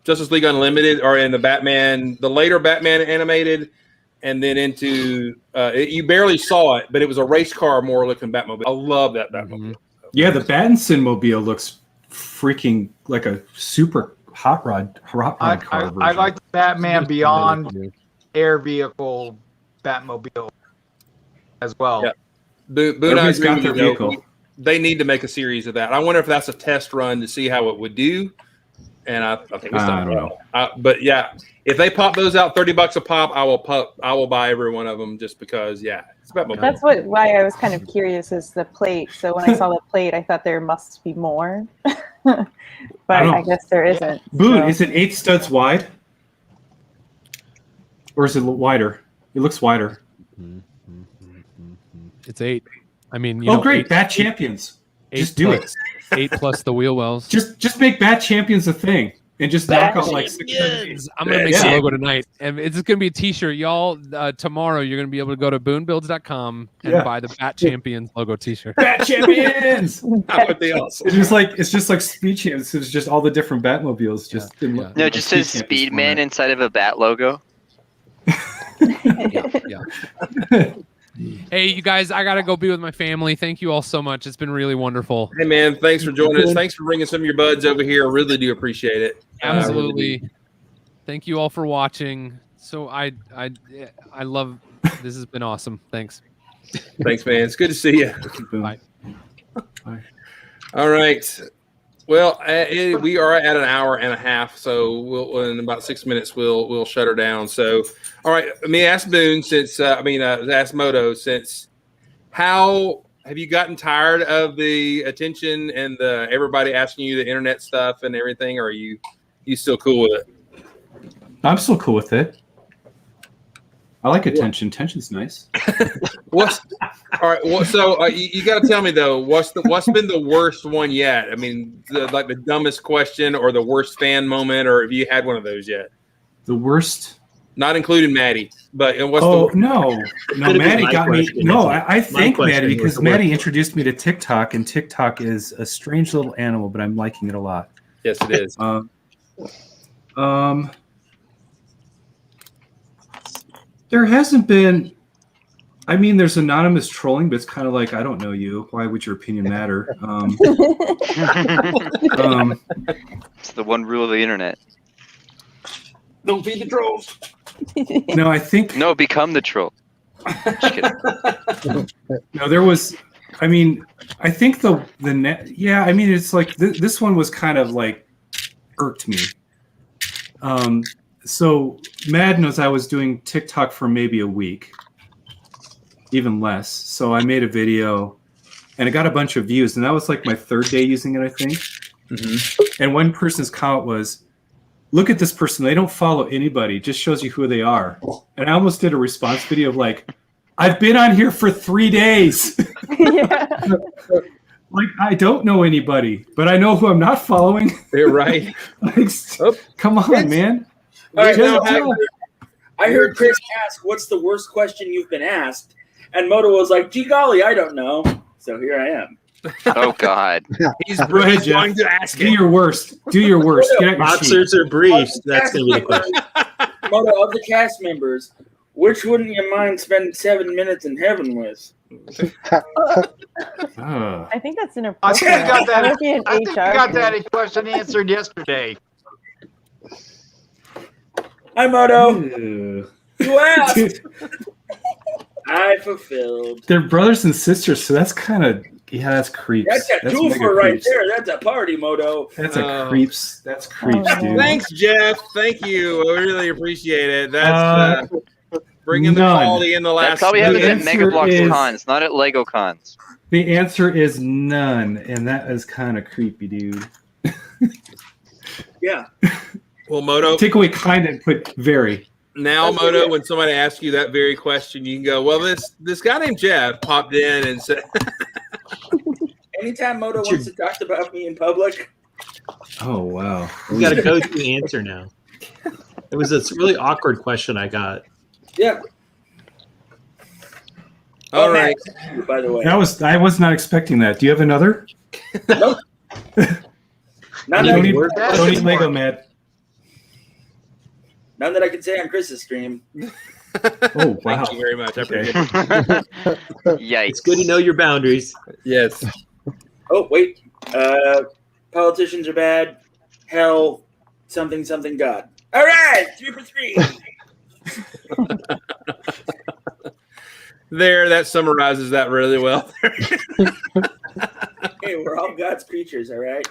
Justice League Unlimited, or in the later Batman animated. And then into you barely saw it, but it was a race car more looking Batmobile. I love that Batmobile. Yeah, the Battinson mobile looks freaking like a super hot rod car. I like the Batman Beyond air vehicle Batmobile as well. Yeah. Boone, I agree with you. They need to make a series of that. I wonder if that's a test run to see how it would do. And I think it's done well. But yeah, if they pop those out $30 a pop, I will buy every one of them just because. Yeah, it's about That's why I was kind of curious is the plate. So when I saw the plate, I thought there must be more, but I guess there isn't. Boone, is it 8 studs wide, or is it wider? It looks wider. It's 8. I mean, great! Bat Champions. Just do it. 8 plus the wheel wells. Just make Bat Champions a thing and just knock out like 6. I'm gonna make a logo tonight, and it's gonna be a T-shirt, y'all. Tomorrow, you're gonna be able to go to BooneBuilds.com and buy the Bat Champions logo T-shirt. Bat Champions. That would be awesome. It's just like Speed Champions. It's just all the different Batmobiles. No, it just says Speedman inside of a bat logo. Yeah. Hey, you guys, I got to go be with my family. Thank you all so much. It's been really wonderful. Hey, man, thanks for joining us. Thanks for bringing some of your buds over here. I really do appreciate it. Absolutely. Thank you all for watching. So I love this. Has been awesome. Thanks. Thanks, man. It's good to see you. Bye. Bye. All right. Well, we are at an hour and a half, so in about 6 minutes we'll shut her down. So, all right, let me ask Boone ask Moto how have you gotten tired of the attention and the everybody asking you the internet stuff and everything? Or are you still cool with it? I'm still cool with it. I like attention. Attention's nice. All right. Well, so you got to tell me though, what's been the worst one yet? I mean, the dumbest question or the worst fan moment, or have you had one of those yet? The worst, not including Maddie, but what's no, Maddie got me. No, I thank Maddie because Maddie introduced me to TikTok, and TikTok is a strange little animal, but I'm liking it a lot. Yes, it is. There hasn't been. I mean, there's anonymous trolling, but it's kind of like, I don't know you. Why would your opinion matter? It's the one rule of the internet. Don't feed the trolls. No, I think. No, become the troll. Just kidding. No, there was. I mean, I think the net. Yeah, I mean, it's like this one was kind of like irked me. So Mad knows I was doing TikTok for maybe a week, even less. So I made a video, and it got a bunch of views, and that was like my third day using it, I think. Mm-hmm. And one person's comment was, "Look at this person; they don't follow anybody. It just shows you who they are." And I almost did a response video of like, "I've been on here for 3 days." Like, I don't know anybody, but I know who I'm not following. You're right. Come on, man. All right, now, I heard Chris ask, "What's the worst question you've been asked?" And Moto was like, "Gee golly, I don't know." So here I am. Oh God, he's going to ask Do your worst. Do your worst. Get out your boxers or briefs? That's going to be the question. Moto, of the cast members, which wouldn't you mind spending 7 minutes in heaven with? I think that's inappropriate. I think I got that thing. question answered yesterday. Hi, Moto. You asked. I fulfilled. They're brothers and sisters, so that's kind of that's creeps. That's a twofer right there. That's a party, Moto. That's a creeps. That's creeps, dude. Thanks, Jeff. Thank you. I really appreciate it. That's bringing the quality in the last. That probably happens at Megablox cons, not at Lego cons. The answer is none, and that is kind of creepy, dude. Yeah. Well, Moto, take away kind and put very. Now, Moto, when somebody asks you that very question, you can go, "Well, this guy named Jeff popped in and said." Anytime Moto wants to talk about me in public. Oh wow! We got a go-to answer now. It was this really awkward question I got. Yeah. All right. By the way, I was not expecting that. Do you have another? Nope. Don't need Lego, Matt. None that I can say on Chris's stream. Oh, wow. Thank you very much. I appreciate it. Yikes. It's good to know your boundaries. Yes. Oh, wait. Politicians are bad. Hell, something, God. All right. 3 for 3. There, that summarizes that really well. Hey, we're all God's creatures, all right?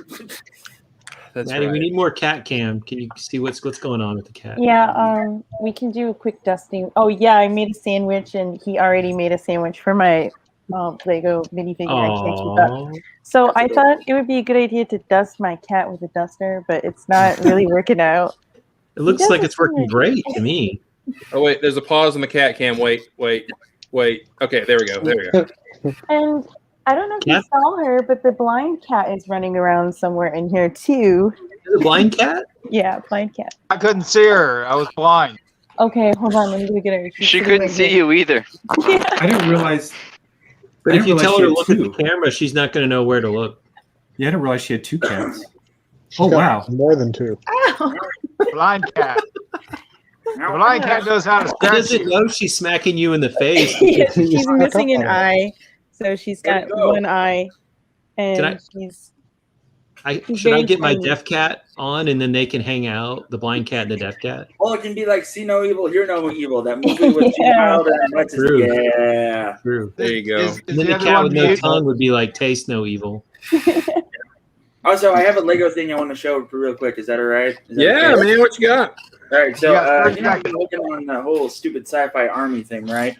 That's Maddie, right. we need more cat cam. Can you see what's going on with the cat? Yeah, we can do a quick dusting. Oh yeah, I made a sandwich, and he already made a sandwich for my Lego minifigure. I can't keep up. So I thought it would be a good idea to dust my cat with a duster, but it's not really working out. It looks like it's working great to me. Oh wait, there's a pause on the cat cam. Wait. Okay, there we go. And I don't know if you saw her, but the blind cat is running around somewhere in here too. The blind cat? Yeah, blind cat. I couldn't see her. I was blind. Okay, hold on. Let me go get her. She couldn't see you either. Yeah. I didn't realize. But if you tell her to look at two. the camera, she's not going to know where to look. Yeah, I didn't realize she had 2 cats. Oh, wow. More than 2. Blind cat. Blind cat knows how to She scratch doesn't you. know she's smacking you in the face. Yeah, she's missing an eye, so she's got one eye, and she's. Should I get my deaf cat on, and then they can hang out, the blind cat and the deaf cat? Well, it can be like See No Evil, Hear No Evil. That movie with Gene Wilder and what's his True. Yeah. True. There you go. And then the cat with no tongue would be like Taste No Evil. Also, I have a Lego thing I want to show real quick. Is that all right? Is that Yeah, okay? man, what you got? All right, so Yeah, you know, I've been working on the whole stupid sci-fi army thing, right?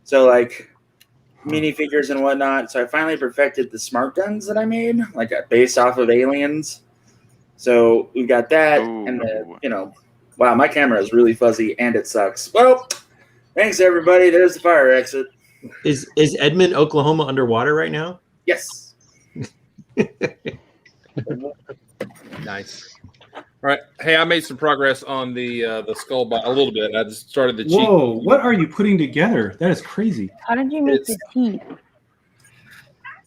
So like minifigures and whatnot. So I finally perfected the smart guns that I made, like based off of aliens. So we got that, and wow, my camera is really fuzzy and it sucks. Well, thanks everybody. There's the fire exit. Is Edmond, Oklahoma underwater right now? Yes. Nice. All right. Hey, I made some progress on the skull bot a little bit. I just started the cheek. Whoa, what are you putting together? That is crazy. How did you make the teeth?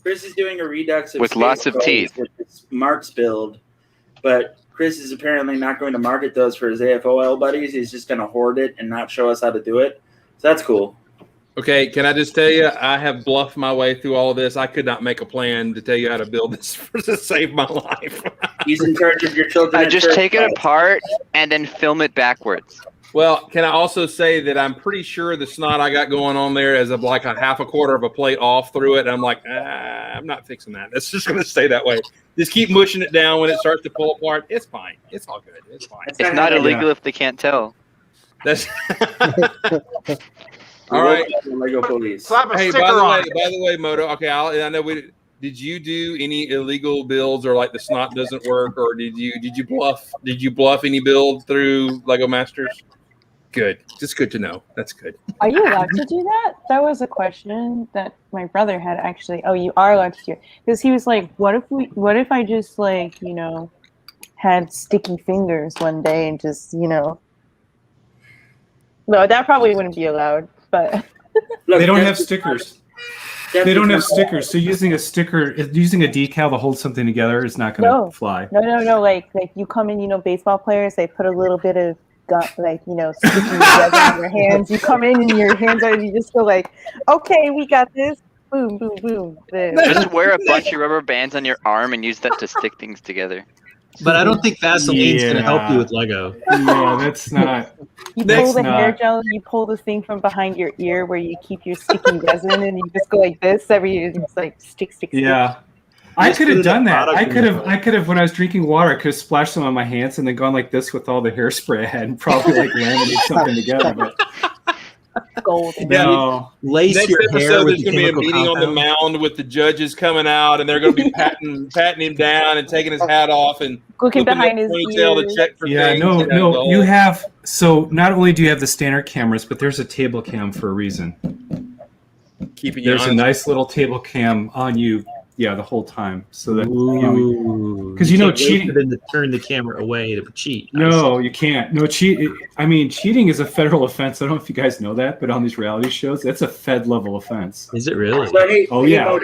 Chris is doing a redux of With lots of teeth. with his Mark's build, but Chris is apparently not going to market those for his AFOL buddies. He's just going to hoard it and not show us how to do it. So that's cool. Okay, can I just tell you, I have bluffed my way through all of this. I could not make a plan to tell you how to build this to save my life. He's in charge of your children. Just take it apart and then film it backwards. Well, can I also say that I'm pretty sure the snot I got going on there is of like a half a quarter of a plate off through it. And I'm like, I'm not fixing that. It's just going to stay that way. Just keep mushing it down when it starts to pull apart. It's fine. It's all good. It's fine. It's not illegal if they can't tell. That's all right. Lego police. Slap a Hey, sticker by on the way, Moto. Okay, I know we. Did you do any illegal builds, or like the snot doesn't work, or did you bluff? Did you bluff any build through Lego Masters? Good, just good to know. That's good. Are you allowed to do that? That was a question that my brother had actually. Oh, you are allowed to do it because he was like, "What if I just like had sticky fingers one day and just No, that probably wouldn't be allowed. But They don't have stickers. They don't have stickers. So using a decal to hold something together is not going to fly. No. Like you come in, baseball players, they put a little bit of sticky together on your hands. You come in and your hands are, you just go like, okay, we got this. Boom, boom, boom. Just wear a bunch of rubber bands on your arm and use that to stick things together. But I don't think Vaseline's going to help you with Lego. Yeah, that's not. You pull the hair gel, you pull the thing from behind your ear where you keep your sticky resin, and you just go like this. It's like stick. Yeah, I could have done that. I could have when I was drinking water, I could have splashed some on my hands and then gone like this with all the hairspray I had, and probably like laminated something together. But gold. No. Lace Next your episode, hair with there's going to be a meeting on the mound with the judges coming out, and they're going to be patting him down and taking his hat off and looking behind his ponytail to check for things. No. You have not only do you have the standard cameras, but there's a table cam for a reason. Keeping you there's on. a nice little table cam on you. Yeah, the whole time, so that because cheating. Then to turn the camera away to cheat. No, you can't. No cheat. I mean, cheating is a federal offense. I don't know if you guys know that, but on these reality shows, that's a Fed level offense. Is it really? Yeah.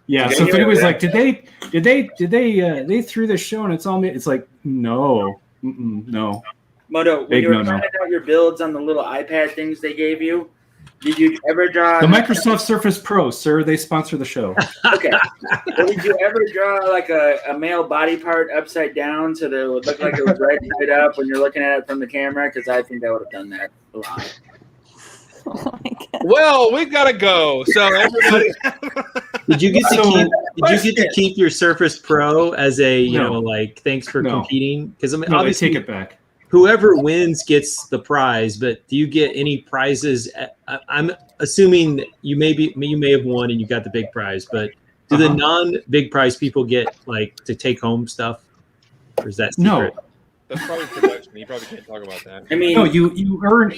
Yeah. So if anybody's like, did they threw this show and it's all me? It's like, no. Moto, when you were trying out your builds on the little iPad things they gave you, did you ever draw the Microsoft Surface Pro, sir? They sponsor the show. Okay. Well, did you ever draw like a male body part upside down so that it would look like it was right side up when you're looking at it from the camera? Because I think I would have done that a lot. Well, we've got to go. So everybody, did you get to keep your Surface Pro as a thanks for competing? Because obviously take it back. Whoever wins gets the prize, but do you get any prizes? I'm assuming that you may have won and you got the big prize, but do the non-big prize people get to take home stuff, or is that secret? No. That's probably production. You probably can't talk about that. I mean, no, you earn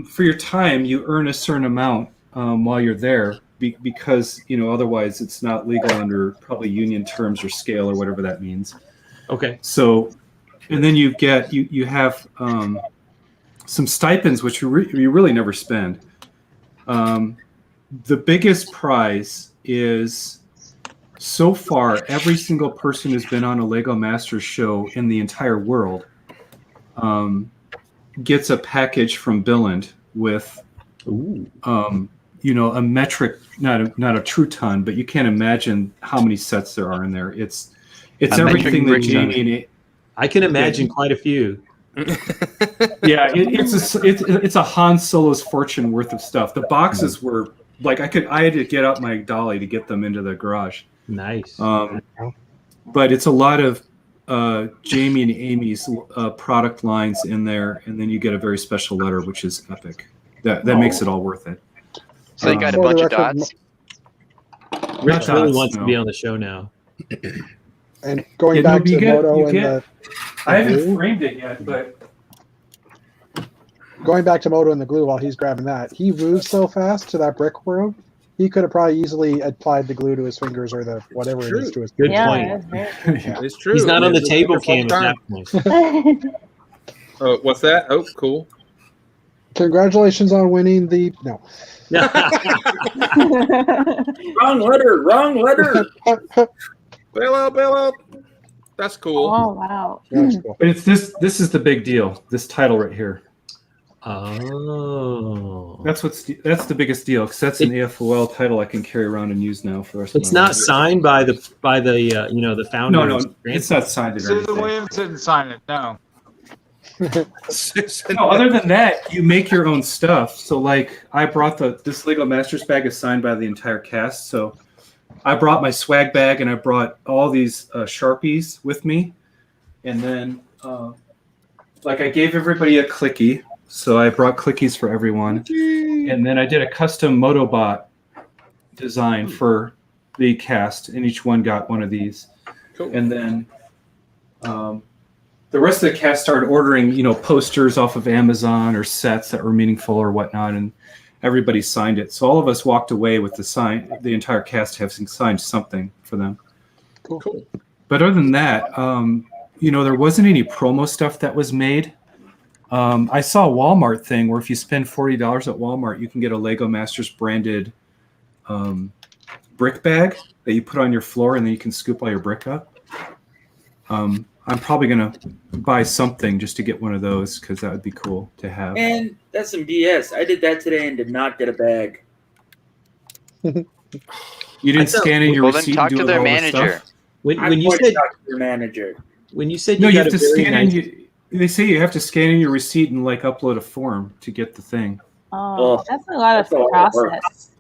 for your time. You earn a certain amount while you're there because otherwise it's not legal under probably union terms or scale or whatever that means. Okay. So. And then you have some stipends, which you really never spend. The biggest prize is, so far, every single person who's been on a Lego Masters show in the entire world gets a package from Billund with, a metric, not a true ton, but you can't imagine how many sets there are in there. It's everything that Jamie. I can imagine quite a few. Yeah, it's a Han Solo's fortune worth of stuff. The boxes were like I had to get out my dolly to get them into the garage. Nice. But it's a lot of Jamie and Amy's product lines in there, and then you get a very special letter, which is epic. That makes it all worth it. So you got a bunch of dots. Rich really wants no. to be on the show now. And going back to Moto and the I haven't framed it yet, but going back to Moto and the glue while he's grabbing that, he moves so fast to that brick room. He could have probably easily applied the glue to his fingers or the whatever it is to his. Good Yeah, point. It's true. He's not on the It's table a cam at wonderful that point. Oh, what's that? Oh, cool. Congratulations on winning the no. Wrong letter. Bail out. That's cool. Oh wow. That's cool. But it's this is the big deal. This title right here. Oh, That's the biggest deal, because that's an AFOL title I can carry around and use now for the rest of it's my not life. signed by the the founder. No, it's not signed or Susan anything. Williams didn't sign it. No. No, other than that, you make your own stuff. So, like, I brought this Lego Masters bag is signed by the entire cast. So, I brought my swag bag and I brought all these Sharpies with me, and then I gave everybody a clicky. So I brought clickies for everyone, and then I did a custom Motobot design for the cast, and each one got one of these. Cool. And then the rest of the cast started ordering, posters off of Amazon or sets that were meaningful or whatnot, and everybody signed it. So all of us walked away with the entire cast having signed something for them. Cool. But other than that, there wasn't any promo stuff that was made. I saw a Walmart thing where if you spend $40 at Walmart, you can get a Lego Masters branded brick bag that you put on your floor, and then you can scoop all your brick up. I'm probably going to buy something just to get one of those, because that would be cool to have. And that's some BS. I did that today and did not get a bag. You didn't scan in your Well, then receipt talk and do to all their the manager. stuff? When you said talk to your manager. when you said No, you you got have a to very scan nice, in. They say you have to scan in your receipt and upload a form to get the thing. Oh, Well, that's a lot of that's a lot of work. process.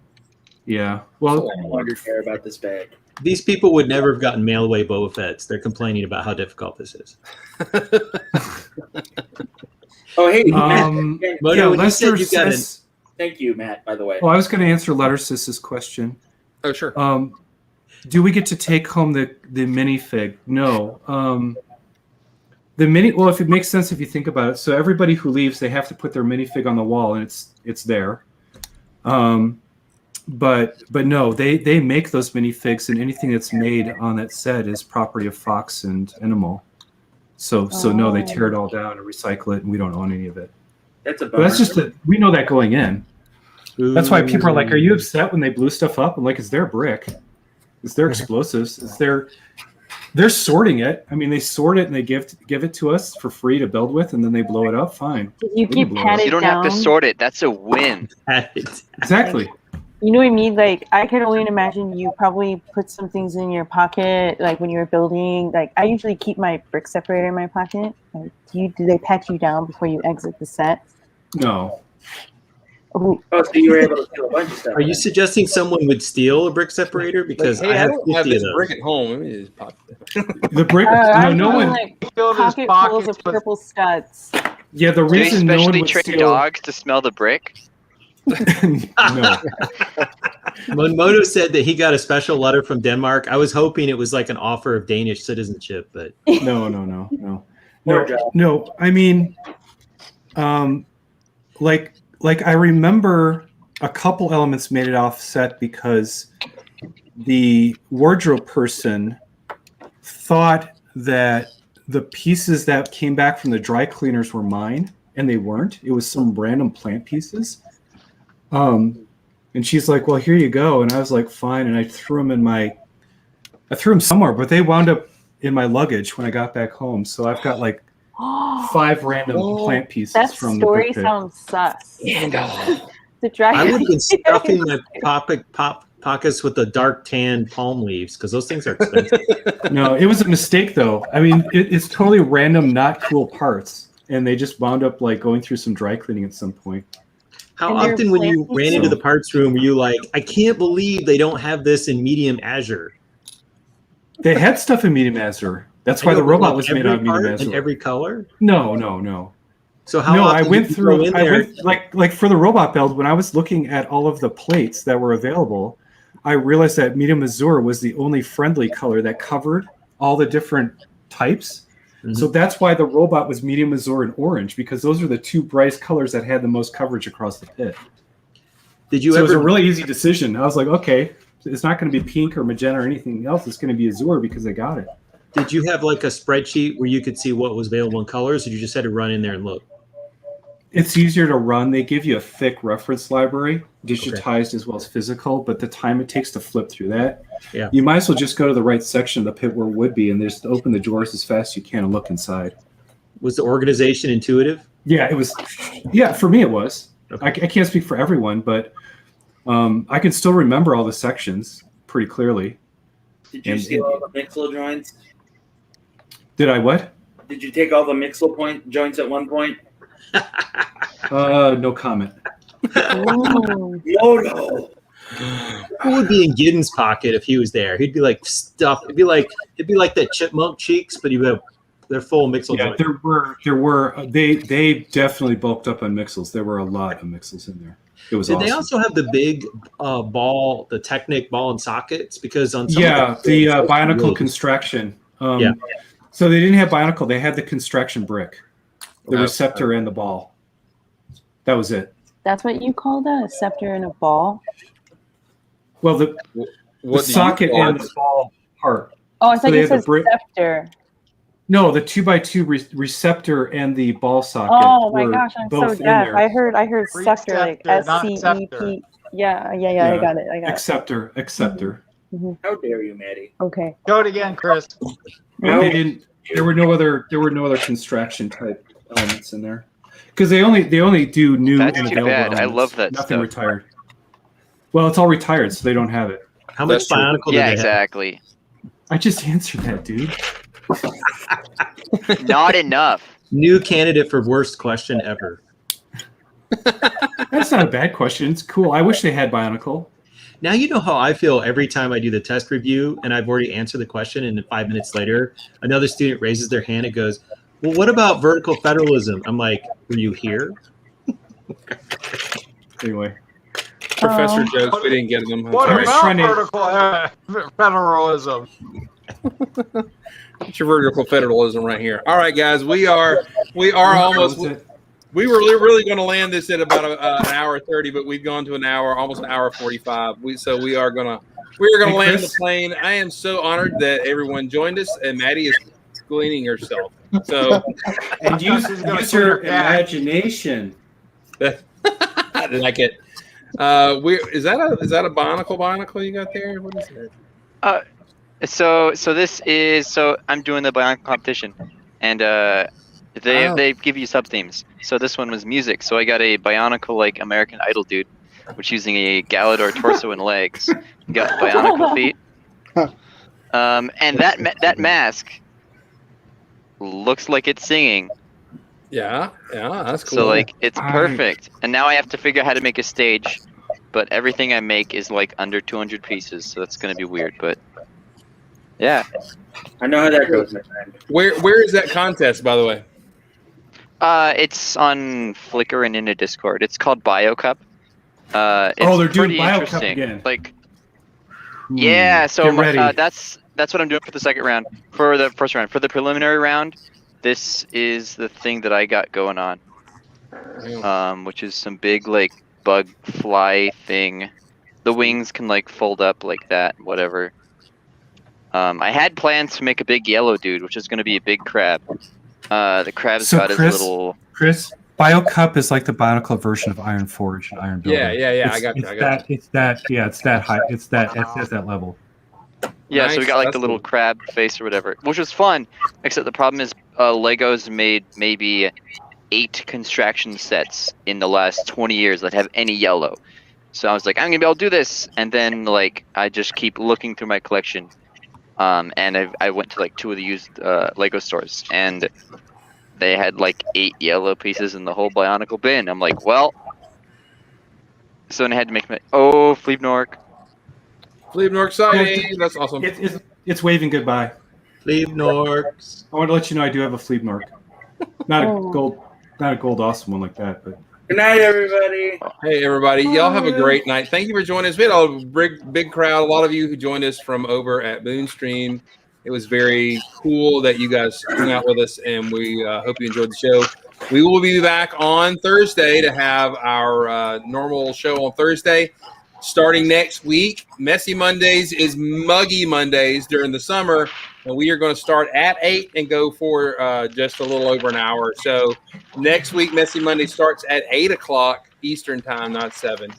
Yeah. Well, I no longer care about this bag. these people would never have gotten mail away Boba Fett's. They're complaining about how difficult this is. Oh, hey, Moto, Moto, when you Lester said you got says. thank you, Matt, by the way. Oh, I was going to answer Lettersis's question. Oh, sure. Do we get to take home the minifig? No. Well, if it makes sense if you think about it. So everybody who leaves, they have to put their minifig on the wall, and it's there. But no, they make those minifigs, and anything that's made on that set is property of Fox and Animal. So no, they tear it all down and recycle it, and we don't own any of it. That's a But bummer. that's just that we know that going in. That's why people are like, "Are you upset when they blew stuff up?" I'm like, "It's their brick. It's their explosives. It's their." They're sorting it. I mean, they sort it and they give it to us for free to build with, and then they blow it up. Fine. You keep pat it You don't down. have to sort it. That's a win. Exactly. You know what I mean? Like, I can only imagine you probably put some things in your pocket, like when you were building. Like, I usually keep my brick separator in my pocket. Like, do they pat you down before you exit the set? No. Oh, so you were able to steal a bunch of stuff. Are you suggesting someone would steal a brick separator? Because Hey, I have don't have 50 of this those. brick at home. Let me just pop it. The brick. I no was one. like Filled his pocket fulls pockets of with- purple studs. Yeah, the Do they reason no one specially would train steal. dogs to smell the brick? No. When Moto said that he got a special letter from Denmark, I was hoping it was like an offer of Danish citizenship, but No. I mean, like I remember a couple elements made it offset because the wardrobe person thought that the pieces that came back from the dry cleaners were mine, and they weren't. It was some random plant pieces. And she's like, "Well, here you go." And I was like, "Fine." And I threw them somewhere, but they wound up in my luggage when I got back home. So I've got like 5 random plant pieces That from the story brick pit. sounds sus. The dry I would have been stuffing my pockets with the dark tan palm leaves because those things are expensive. No, it was a mistake though. I mean, it's totally random, not cool parts, and they just wound up like going through some dry cleaning at some point. How And they're often when you plant ran into the parts room were you like, I can't believe they don't have this in medium azure? They had stuff in Medium Azure. That's why the robot was made out of Medium Azure. In every color? No. So how I often went did you through. go in I there? went like for the robot build when I was looking at all of the plates that were available. I realized that Medium Azure was the only friendly color that covered all the different types. Mm-hmm. So that's why the robot was Medium Azure and Orange, because those are the two brightest colors that had the most coverage across the pit. Did you so ever? It was a really easy decision. I was like, okay, it's not going to be pink or magenta or anything else. It's going to be Azure because I got it. Did you have like a spreadsheet where you could see what was available in colors, or you just had to run in there and look? It's easier to run. They give you a thick reference library, digitized as well as physical, but the time it takes to flip through that, you might as well just go to the right section of the pit where it would be and just open the drawers as fast as you can and look inside. Was the organization intuitive? Yeah, it was. Yeah, for me it was. Okay. I can't speak for everyone, but I can still remember all the sections pretty clearly. Did you see all the Mixel joints? Did I what? Did you take all the Mixel joints at one point? No comment. No. Who would be in Gideon's pocket if he was there? He'd be like stuffed. It'd be like that chipmunk cheeks, but they're full of Mixel joints. There were. They definitely bulked up on Mixels. There were a lot of Mixels in there. It was. Did awesome. they also have the big ball, the Technic ball and sockets? Because on some the Bionicle Construction. So they didn't have Bionicle. They had the Construction brick, the receptor and the ball. That was it. That's what you call that? A scepter and a ball? Well, the socket and the ball part. Oh, I thought you said brick. scepter. No, the 2x2 receptor and the ball socket. Oh my gosh, I'm so both in deaf. there. I heard scepter, like not SCEP. Yeah, I got it. Acceptor. Mm-hmm. How dare you, Maddie? Okay. Go it again, Chris. No. They didn't. There were no other construction type elements in there because they only do new That's and too available bad. elements. I love that Nothing stuff. retired. Well, it's all retired, so they don't have it. How much Bionicle do they have? Exactly. I just answered that, dude. Not enough. New candidate for worst question ever. That's not a bad question. It's cool. I wish they had Bionicle. Now you know how I feel every time I do the test review and I've already answered the question, and then 5 minutes later, another student raises their hand and goes, "Well, what about vertical federalism?" I'm like, "Were you here?" Anyway. Professor jokes, we didn't get them. What about vertical federalism? It's your vertical federalism right here. All right, guys, we are almost. We were really going to land this at about an hour 30, but we've gone to an hour, almost an hour 45. We are going to land the plane. I am so honored that everyone joined us, and Maddie is cleaning herself. So, and use your imagination. I like it. Is that a Bionicle you got there? What is that? So I'm doing the Bionicle competition, and they give you sub themes. So this one was music. So I got a Bionicle like American Idol dude, which using a Galidor torso and legs. Got Bionicle feet. And that mask looks like it's singing. Yeah, that's cool. So like it's perfect. And now I have to figure out how to make a stage, but everything I make is like under 200 pieces, so that's gonna be weird. But yeah, I know how that goes, my friend. Where is that contest, by the way? It's on Flickr and in a Discord. It's called BioCup. They're It's doing pretty BioCup interesting. again. Like, yeah. So Get ready. that's what I'm doing for the second round. For the first round, for the preliminary round, this is the thing that I got going on. Which is some big like bug fly thing. The wings can like fold up like that, whatever. I had plans to make a big yellow dude, which is going to be a big crab. The crab's got his little. Chris, BioCup is like the Bionicle version of Iron Forge and Iron Builder. Yeah. I got you. It's that high. It's at that level. Yeah, Nice. so we got like That's the little cool. crab face or whatever, which was fun. Except the problem is, Legos made maybe 8 construction sets in the last 20 years that have any yellow. So I was like, I'm gonna be able to do this, and then like I just keep looking through my collection. And I went to like 2 of the used Lego stores, and they had like 8 yellow pieces in the whole Bionicle bin. I'm like, well, so then I had to make my Fleebnork. Fleebnork sighting. That's awesome. It's It's waving goodbye. Fleebnorks. I want to let you know I do have a Fleebnork. Not Oh. a gold awesome one like that, but Good night, everybody. Hey, everybody. Y'all have a great night. Thank you for joining us. We had a big crowd. A lot of you who joined us from over at Boone Stream. It was very cool that you guys hung out with us, and we hope you enjoyed the show. We will be back on Thursday to have our normal show on Thursday. Starting next week, Messy Mondays is Muggy Mondays during the summer, and we are going to start at 8 and go for just a little over an hour. So next week, Messy Monday starts at 8 o'clock Eastern time, not 7.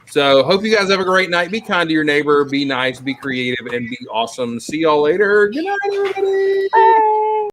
So hope you guys have a great night. Be kind to your neighbor. Be nice. Be creative. And be awesome. See y'all later. Good night, everybody. Bye.